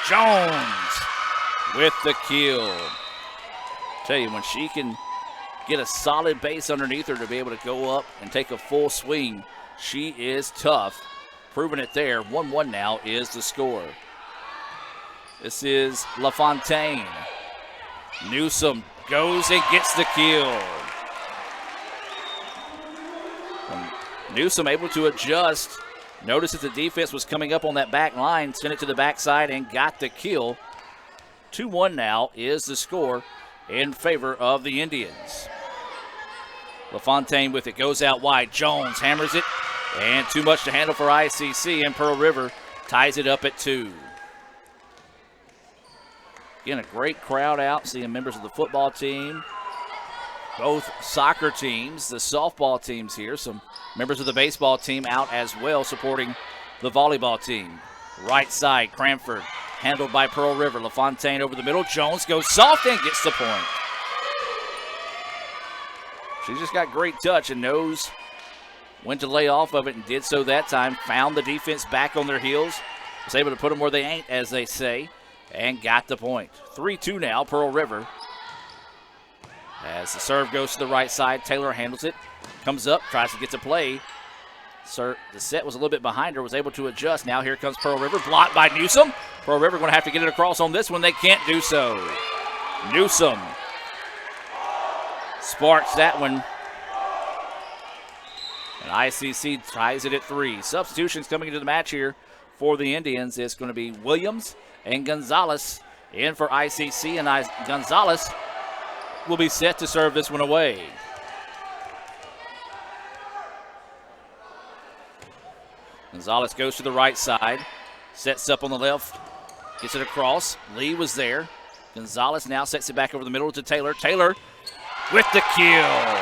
[SPEAKER 6] Jones with the kill. Tell you, when she can get a solid base underneath her to be able to go up and take a full swing, she is tough. Proving it there. 1-1 now is the score. This is LaFontaine. Newsom goes and gets the kill. And Newsom able to adjust. Notice that the defense was coming up on that back line, sent it to the backside and got the kill. 2-1 now is the score in favor of the Indians. LaFontaine with it, goes out wide. Jones hammers it, and too much to handle for ICC, and Pearl River ties it up at 2. Again, a great crowd out, seeing members of the football team, both soccer teams, the softball teams here, some members of the baseball team out as well, supporting the volleyball team. Right side, Cranford, handled by Pearl River. LaFontaine over the middle. Jones goes soft and gets the point. She's just got great touch and knows when to lay off of it, and did so that time. Found the defense back on their heels. Was able to put them where they ain't, as they say, and got the point. 3-2 now, Pearl River. As the serve goes to the right side, Taylor handles it. Comes up, tries to get to play. The set was a little bit behind her, was able to adjust. Now here comes Pearl River, blocked by Newsom. Pearl River going to have to get it across on this one. They can't do so. Newsom sparks that one. And ICC ties it at 3. Substitutions coming into the match here for the Indians. It's going to be Williams and Gonzalez in for ICC, and Gonzalez will be set to serve this one away. Gonzalez goes to the right side, sets up on the left, gets it across. Lee was there. Gonzalez now sets it back over the middle to Taylor. Taylor with the kill.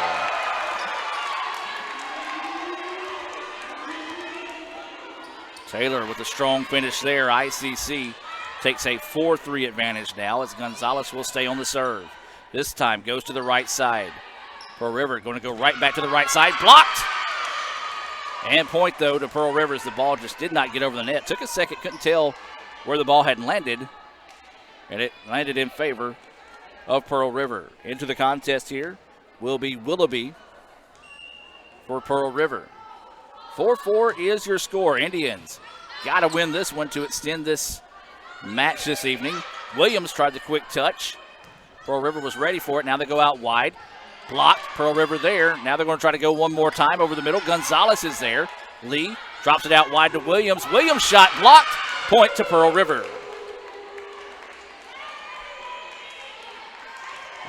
[SPEAKER 6] Taylor with a strong finish there. ICC takes a 4-3 advantage now as Gonzalez will stay on the serve. This time goes to the right side. Pearl River going to go right back to the right side. Blocked! And point, though, to Pearl River as the ball just did not get over the net. Took a second, couldn't tell where the ball had landed. And it landed in favor of Pearl River. Into the contest here will be Willoughby for Pearl River. 4-4 is your score. Indians got to win this one to extend this match this evening. Williams tried the quick touch. Pearl River was ready for it. Now they go out wide. Blocked. Pearl River there. Now they're going to try to go one more time over the middle. Gonzalez is there. Lee drops it out wide to Williams. Williams shot blocked. Point to Pearl River.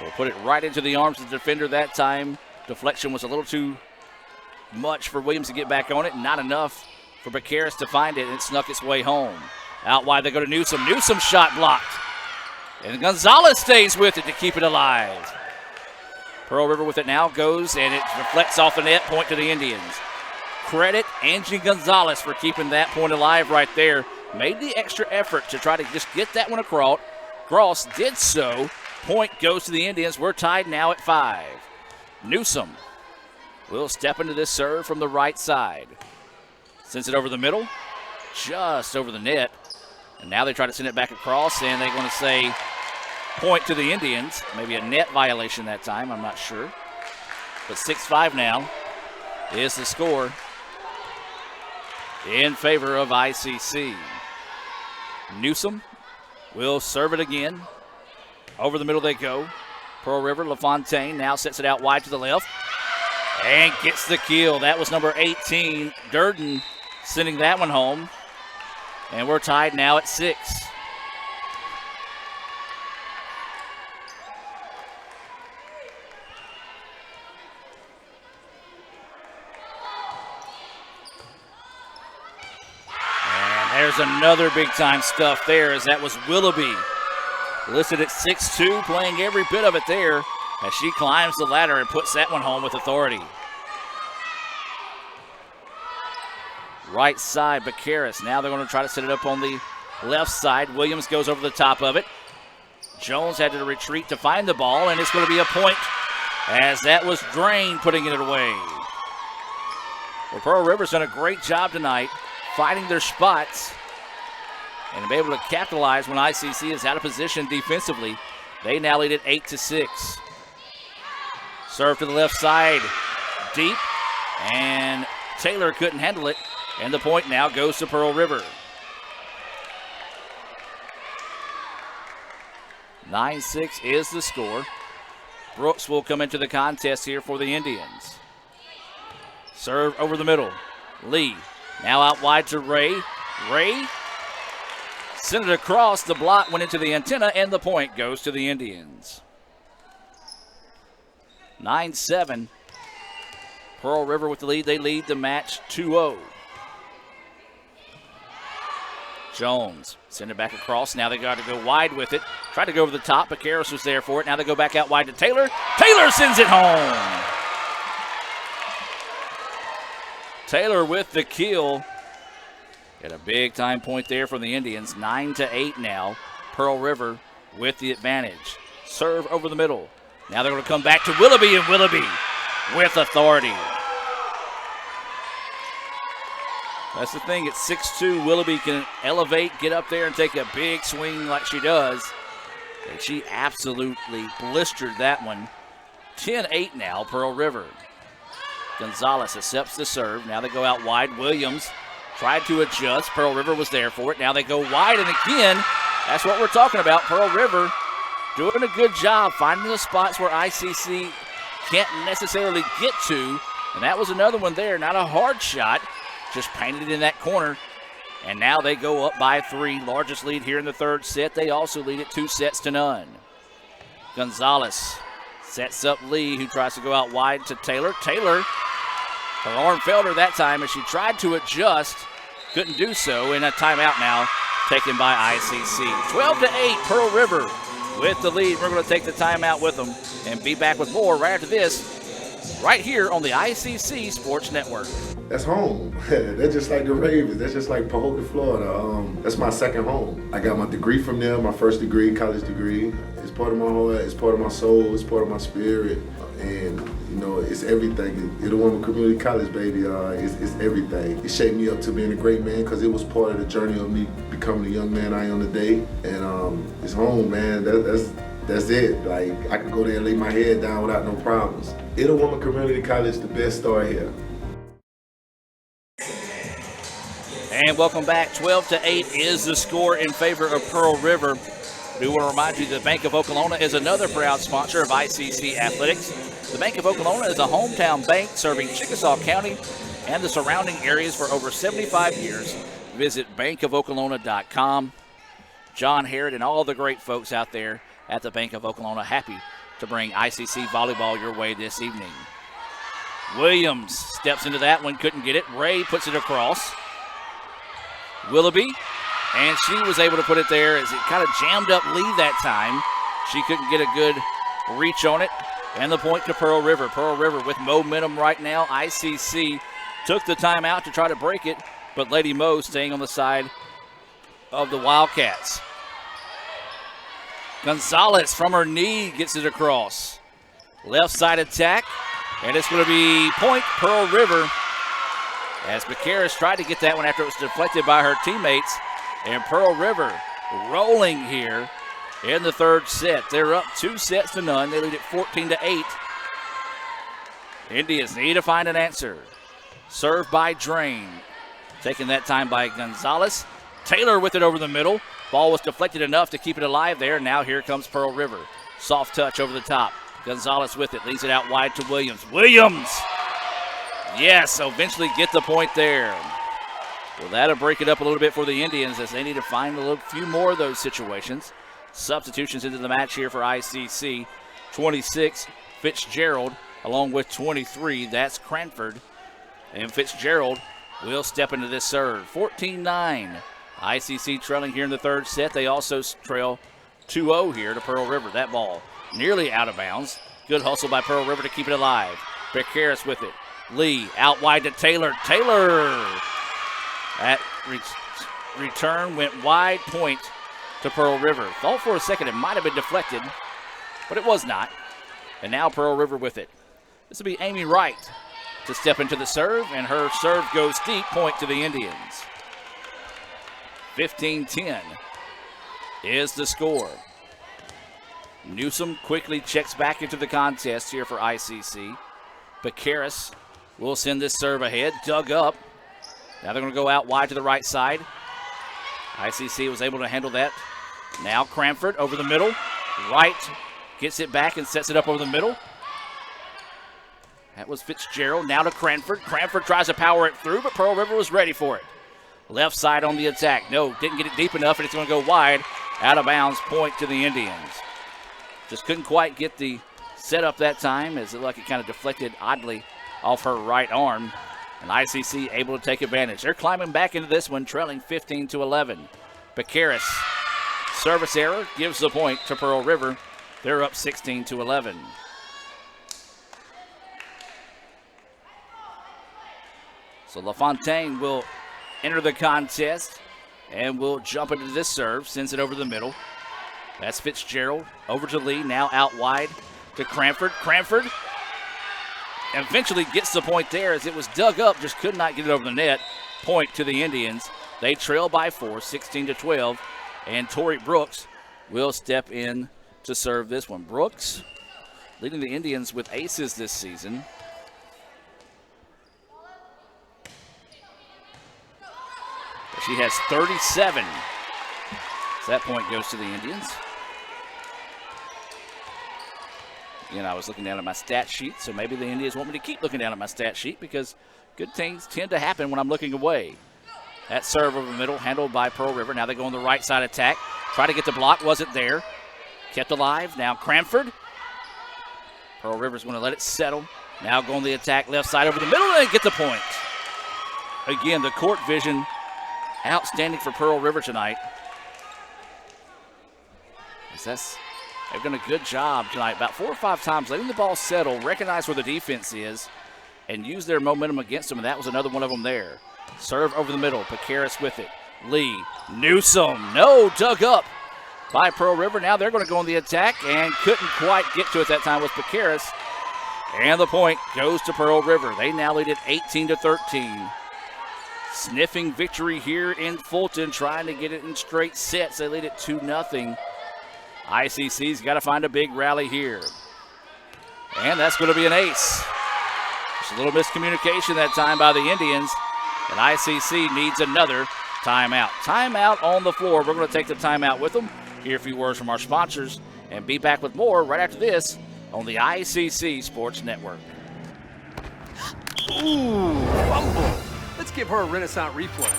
[SPEAKER 6] We'll put it right into the arms of the defender that time. Deflection was a little too much for Williams to get back on it. Not enough for Bacaris to find it, and it snuck its way home. Out wide they go to Newsom. Newsom shot blocked. And Gonzalez stays with it to keep it alive. Pearl River with it now goes, and it reflects off the net. Point to the Indians. Credit Angie Gonzalez for keeping that point alive right there. Made the extra effort to try to just get that one across. Gross did so. Point goes to the Indians. We're tied now at 5. Newsom will step into this serve from the right side. Sends it over the middle, just over the net. And now they try to send it back across, and they're going to say point to the Indians. Maybe a net violation that time, I'm not sure. But 6-5 now is the score in favor of ICC. Newsom will serve it again. Over the middle they go. Pearl River, LaFontaine now sets it out wide to the left and gets the kill. That was number 18, Durden, sending that one home. And we're tied now at 6. And there's another big-time stuff there, as that was Willoughby, listed at 6'2", playing every bit of it there as she climbs the ladder and puts that one home with authority. Right side, Bacaris. Now they're going to try to set it up on the left side. Williams goes over the top of it. Jones had to retreat to find the ball, and it's going to be a point as that was Drain putting it away. Well, Pearl River's done a great job tonight fighting their spots and be able to capitalize when ICC is out of position defensively. They now lead it 8-6. Serve to the left side, deep, and Taylor couldn't handle it, and the point now goes to Pearl River. 9-6 is the score. Brooks will come into the contest here for the Indians. Serve over the middle. Lee now out wide to Ray. Ray sent it across. The block went into the antenna, and the point goes to the Indians. 9-7. Pearl River with the lead. They lead the match 2-0. Jones send it back across. Now they got to go wide with it. Tried to go over the top, but Karras was there for it. Now they go back out wide to Taylor. Taylor sends it home. Taylor with the kill. Got a big-time point there from the Indians. 9-8 now. Pearl River with the advantage. Serve over the middle. Now they're going to come back to Willoughby, and Willoughby with authority. That's the thing. At 6'2", Willoughby can elevate, get up there, and take a big swing like she does. And she absolutely blistered that one. 10-8 now, Pearl River. Gonzalez accepts the serve. Now they go out wide. Williams Tried to adjust. Pearl River was there for it. Now they go wide, and again, that's what we're talking about. Pearl River doing a good job finding the spots where ICC can't necessarily get to. And that was another one there. Not a hard shot, just painted it in that corner. And now they go up by 3. Largest lead here in the third set. They also lead it 2-0. Gonzalez sets up Lee, who tries to go out wide to Taylor. Taylor, her arm failed her that time as she tried to adjust. Couldn't do so, and a timeout now taken by ICC. 12-8, Pearl River with the lead. We're going to take the timeout with them and be back with more right after this, right here on the ICC Sports Network.
[SPEAKER 19] That's home. That's just like the Ravens. That's just like Pahokee, Florida. That's my second home. I got my degree from there, my first degree, college degree. It's part of my heart, it's part of my soul, it's part of my spirit. And, you know, it's everything. Itawamba Community College, baby, it's everything. It shaped me up to being a great man because it was part of the journey of me becoming the young man I am today. And it's home, man. That's it. Like, I could go there and lay my head down without no problems. Itawamba Community College, the best story here.
[SPEAKER 6] And welcome back. 12-8 is the score in favor of Pearl River. We want to remind you that Bank of Okolona is another proud sponsor of ICC Athletics. The Bank of Okolona is a hometown bank serving Chickasaw County and the surrounding areas for over 75 years. Visit bankofokolona.com. John Harrod and all the great folks out there at the Bank of Okolona, happy to bring ICC volleyball your way this evening. Williams steps into that one, couldn't get it. Ray puts it across. Willoughby, and she was able to put it there as it kind of jammed up Lee that time. She couldn't get a good reach on it. And the point to Pearl River. Pearl River with momentum right now. ICC took the timeout to try to break it, but Lady Mo staying on the side of the Wildcats. Gonzalez from her knee gets it across. Left side attack, and it's going to be point Pearl River. As Becaris tried to get that one after it was deflected by her teammates. And Pearl River rolling here in the third set. They're up 2-0. They lead it 14-8. Indians need to find an answer. Served by Drain. Taken that time by Gonzalez. Taylor with it over the middle. Ball was deflected enough to keep it alive there. Now here comes Pearl River. Soft touch over the top. Gonzalez with it. Leaves it out wide to Williams. Williams! Yes, eventually get the point there. Well, that'll break it up a little bit for the Indians as they need to find a few more of those situations. Substitutions into the match here for ICC. 26, Fitzgerald, along with 23, that's Cranford. And Fitzgerald will step into this serve. 14-9. ICC trailing here in the third set. They also trail 2-0 here to Pearl River. That ball nearly out of bounds. Good hustle by Pearl River to keep it alive. Becaris with it. Lee out wide to Taylor. Taylor! That return went wide, point to Pearl River. Thought for a second it might have been deflected, but it was not. And now Pearl River with it. This will be Amy Wright to step into the serve, and her serve goes deep, point to the Indians. 15-10 is the score. Newsom quickly checks back into the contest here for ICC. Becaris will send this serve ahead, dug up. Now they're going to go out wide to the right side. ICC was able to handle that. Now Cranford over the middle. Wright gets it back and sets it up over the middle. That was Fitzgerald. Now to Cranford. Cranford tries to power it through, but Pearl River was ready for it. Left side on the attack. No, didn't get it deep enough, and it's going to go wide. Out of bounds, point to the Indians. Just couldn't quite get the setup that time, as it looked like it kind of deflected oddly off her right arm. And ICC able to take advantage. They're climbing back into this one, trailing 15-11. Becaris, service error, gives the point to Pearl River. They're up 16-11. So Lafontaine will enter the contest and will jump into this serve, sends it over the middle. That's Fitzgerald over to Lee, now out wide to Cranford. Cranford eventually gets the point there as it was dug up, just could not get it over the net. Point to the Indians. They trail by 4, 16-12, and Tori Brooks will step in to serve this one. Brooks leading the Indians with aces this season. She has 37. So that point goes to the Indians. Again, I was looking down at my stat sheet, so maybe the Indians want me to keep looking down at my stat sheet because good things tend to happen when I'm looking away. That serve over the middle, handled by Pearl River. Now they go on the right side attack. Try to get the block, wasn't there. Kept alive. Now Cranford. Pearl River's going to let it settle. Now going the attack left side over the middle and get the point. Again, the court vision outstanding for Pearl River tonight. They've done a good job tonight, about 4 or 5 times, letting the ball settle, recognize where the defense is, and use their momentum against them, and that was another one of them there. Serve over the middle, Picaris with it. Lee, Newsome, no, dug up by Pearl River. Now they're going to go on the attack and couldn't quite get to it that time with Picaris. And the point goes to Pearl River. They now lead it 18-13. Sniffing victory here in Fulton, trying to get it in straight sets. They lead it 2-0. ICC's got to find a big rally here. And that's going to be an ace. Just a little miscommunication that time by the Indians. And ICC needs another timeout. Timeout on the floor. We're going to take the timeout with them. Hear a few words from our sponsors and be back with more right after this on the ICC Sports Network.
[SPEAKER 20] Ooh, fumble. Let's give her a Renaissance replay.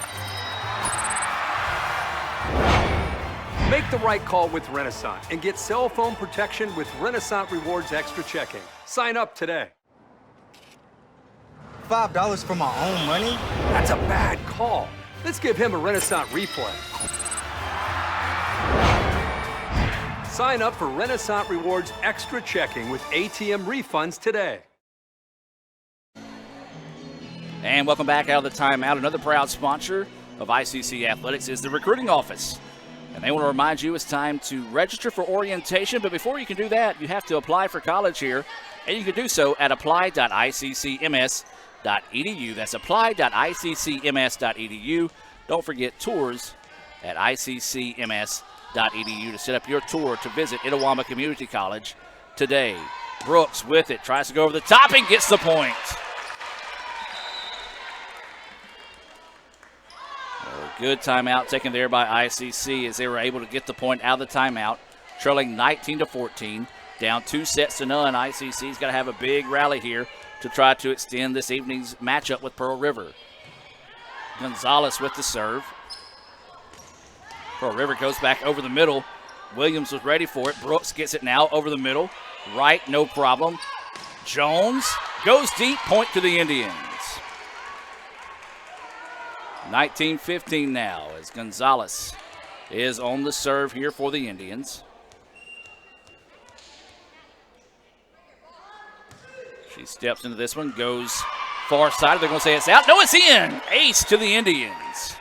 [SPEAKER 20] Make the right call with Renaissance and get cell phone protection with Renaissance Rewards Extra Checking. Sign up today.
[SPEAKER 21] $5 for my own money?
[SPEAKER 20] That's a bad call. Let's give him a Renaissance replay. Sign up for Renaissance Rewards Extra Checking with ATM refunds today.
[SPEAKER 6] And welcome back out of the timeout. Another proud sponsor of ICC Athletics is the recruiting office. And they want to remind you it's time to register for orientation. But before you can do that, you have to apply for college here. And you can do so at apply.iccms.edu. That's apply.iccms.edu. Don't forget tours at iccms.edu to set up your tour to visit Itawamba Community College today. Brooks with it, tries to go over the top and gets the point. Good timeout taken there by ICC as they were able to get the point out of the timeout, trailing 19-14, down 2 sets to none. ICC's got to have a big rally here to try to extend this evening's matchup with Pearl River. Gonzalez with the serve. Pearl River goes back over the middle. Williams was ready for it. Brooks gets it now over the middle. Right, no problem. Jones goes deep, point to the Indians. 19-15 now as Gonzalez is on the serve here for the Indians. She steps into this one, goes far side. They're going to say it's out. No, it's in. Ace to the Indians.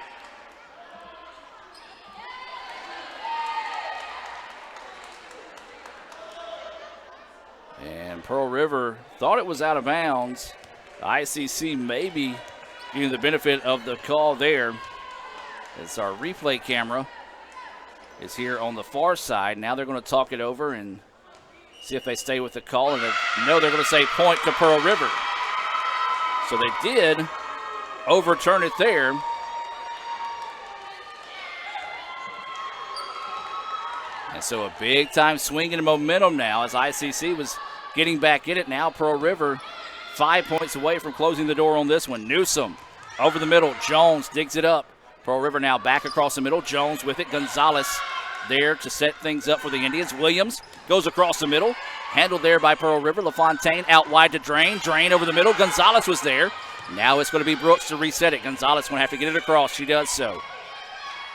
[SPEAKER 6] And Pearl River thought it was out of bounds. The ICC maybe giving the benefit of the call there. As our replay camera is here on the far side. Now they're going to talk it over and see if they stay with the call. And no, they're going to say point to Pearl River. So they did overturn it there. And so a big time swing in momentum now as ICC was getting back in it. Now Pearl River 5 points away from closing the door on this one. Newsome over the middle. Jones digs it up. Pearl River now back across the middle. Jones with it. Gonzalez there to set things up for the Indians. Williams goes across the middle. Handled there by Pearl River. Lafontaine out wide to Drain. Drain over the middle. Gonzalez was there. Now it's going to be Brooks to reset it. Gonzalez going to have to get it across. She does so.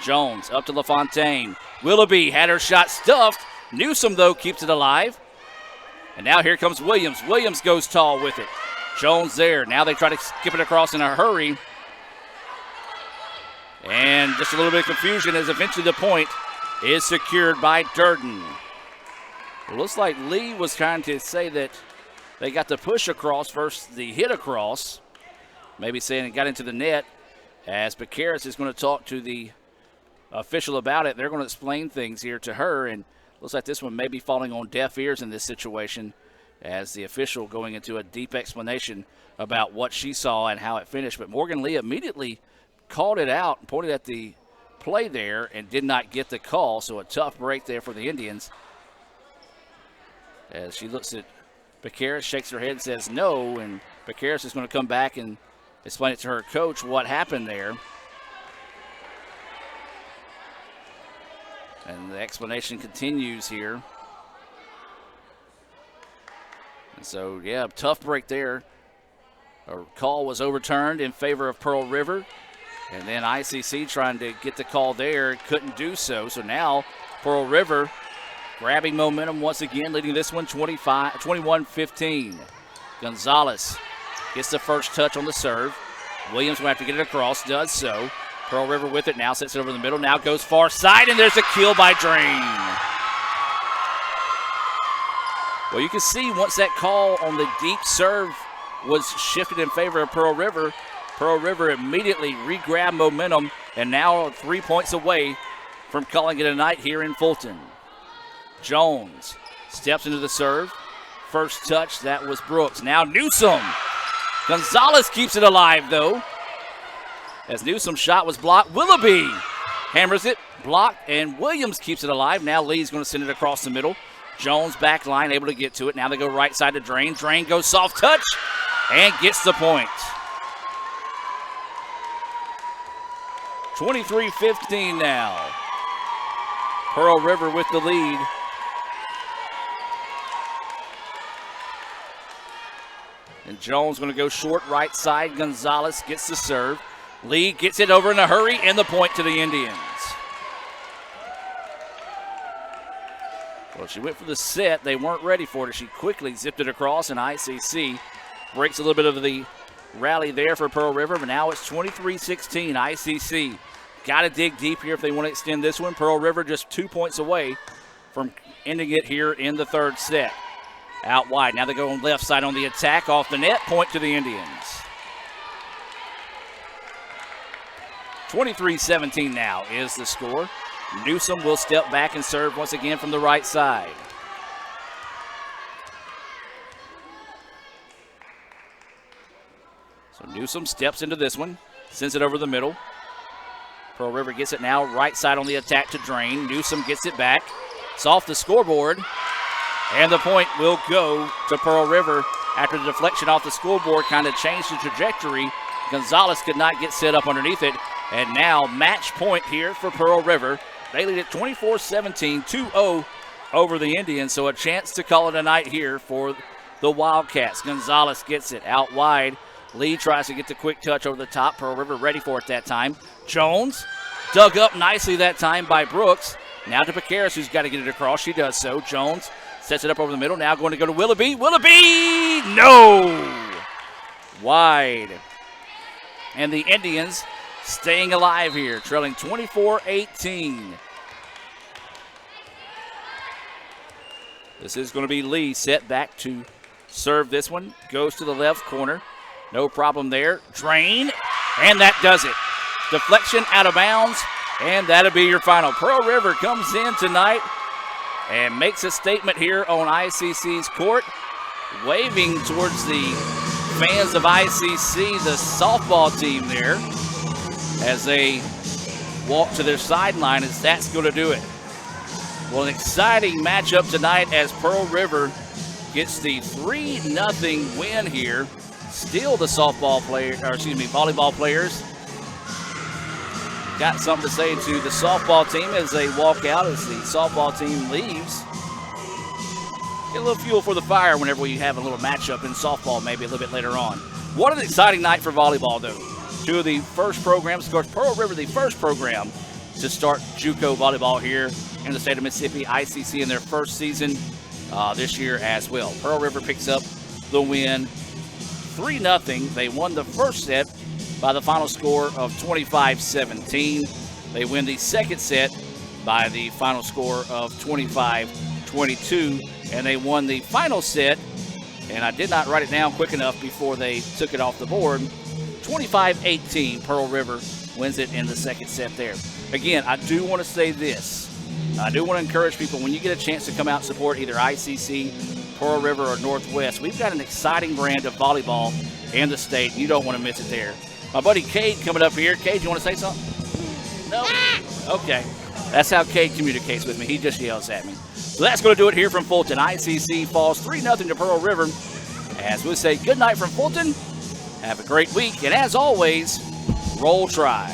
[SPEAKER 6] Jones up to Lafontaine. Willoughby had her shot stuffed. Newsome, though, keeps it alive. And now here comes Williams. Williams goes tall with it. Jones there. Now they try to skip it across in a hurry. And just a little bit of confusion as eventually the point is secured by Durden. It looks like Lee was trying to say that they got the push across versus the hit across. Maybe saying it got into the net. As Picaris is going to talk to the official about it. They're going to explain things here to her. And looks like this one may be falling on deaf ears in this situation, as the official going into a deep explanation about what she saw and how it finished. But Morgan Lee immediately called it out and pointed at the play there and did not get the call, so a tough break there for the Indians. As she looks at Picaris, shakes her head and says no, and Picaris is going to come back and explain it to her coach what happened there. And the explanation continues here. And so, yeah, tough break there. A call was overturned in favor of Pearl River. And then ICC trying to get the call there, couldn't do so. So now Pearl River grabbing momentum once again, leading this one 21-15. Gonzalez gets the first touch on the serve. Williams will have to get it across, does so. Pearl River with it, now sets it over the middle, now goes far side, and there's a kill by Drain. Well, you can see once that call on the deep serve was shifted in favor of Pearl River immediately re-grabbed momentum and now 3 points away from calling it a night here in Fulton. Jones steps into the serve. First touch, that was Brooks. Now Newsom. Gonzalez keeps it alive, though. As Newsom's shot was blocked, Willoughby hammers it, blocked, and Williams keeps it alive. Now Lee's going to send it across the middle. Jones back line, able to get to it. Now they go right side to Drain. Drain goes soft touch and gets the point. 23-15 now. Pearl River with the lead. And Jones going to go short right side. Gonzalez gets the serve. Lee gets it over in a hurry, and the point to the Indians. Well, she went for the set. They weren't ready for it. She quickly zipped it across, and ICC breaks a little bit of the rally there for Pearl River, but now it's 23-16. ICC got to dig deep here if they want to extend this one. Pearl River just 2 points away from ending it here in the third set. Out wide. Now they go on left side on the attack. Off the net. Point to the Indians. 23-17 now is the score. Newsom will step back and serve once again from the right side. So Newsom steps into this one. Sends it over the middle. Pearl River gets it now right side on the attack to Drain. Newsom gets it back. It's off the scoreboard. And the point will go to Pearl River after the deflection off the scoreboard kind of changed the trajectory. Gonzalez could not get set up underneath it. And now match point here for Pearl River. They lead at 24-17, 2-0 over the Indians. So a chance to call it a night here for the Wildcats. Gonzalez gets it out wide. Lee tries to get the quick touch over the top. Pearl River ready for it that time. Jones dug up nicely that time by Brooks. Now to Picaris, who's got to get it across. She does so. Jones sets it up over the middle. Now going to go to Willoughby. Willoughby! No! Wide. And the Indians staying alive here, trailing 24-18. This is going to be Lee set back to serve this one. Goes to the left corner. No problem there. Drain. And that does it. Deflection out of bounds. And that'll be your final. Pearl River comes in tonight and makes a statement here on ICC's court, waving towards the fans of ICC, the softball team there, as they walk to their sideline, as that's going to do it. Well, an exciting matchup tonight as Pearl River gets the 3-0 win here. Still the volleyball players got something to say to the softball team as they walk out, as the softball team leaves. Get a little fuel for the fire whenever we have a little matchup in softball maybe a little bit later on. What an exciting night for volleyball, though. Two of the first programs, of course, Pearl River, the first program to start JUCO volleyball here in the state of Mississippi. ICC in their first season this year as well. Pearl River picks up the win 3-0. They won the first set by the final score of 25-17. They win the second set by the final score of 25-22. And they won the final set, and I did not write it down quick enough before they took it off the board. 25-18, Pearl River wins it in the second set there. Again, I do want to say this. I do want to encourage people, when you get a chance to come out and support either ICC, Pearl River, or Northwest, we've got an exciting brand of volleyball in the state. You don't want to miss it there. My buddy Cade coming up here. Cade, you want to say something? No? Okay. That's how Cade communicates with me. He just yells at me. So that's going to do it here from Fulton. ICC falls 3-0 to Pearl River. As we say goodnight from Fulton, have a great week. And as always, roll Tribe.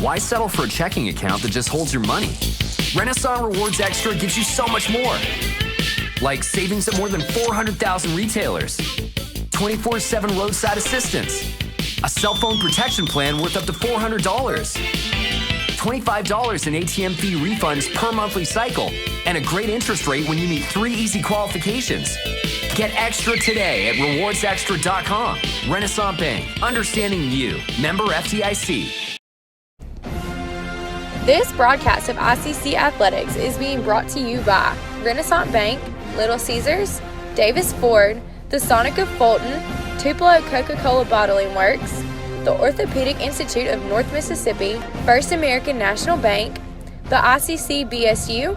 [SPEAKER 12] Why settle for a checking account that just holds your money? Renaissance Rewards Extra gives you so much more. Like savings at more than 400,000 retailers, 24/7 roadside assistance, a cell phone protection plan worth up to $400, $25 in ATM fee refunds per monthly cycle, and a great interest rate when you meet 3 easy qualifications. Get extra today at rewardsextra.com. Renaissance Bank, understanding you. Member FDIC.
[SPEAKER 2] This broadcast of ICC Athletics is being brought to you by Renaissance Bank, Little Caesars, Davis Ford, the Sonic of Fulton, Tupelo Coca-Cola Bottling Works, the Orthopedic Institute of North Mississippi, First American National Bank, the ICC BSU,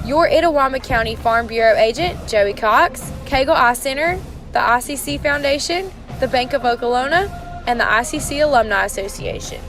[SPEAKER 2] your Itawamba County Farm Bureau agent, Joey Cox, Cagle Eye Center, the ICC Foundation, the Bank of Okolona, and the ICC Alumni Association.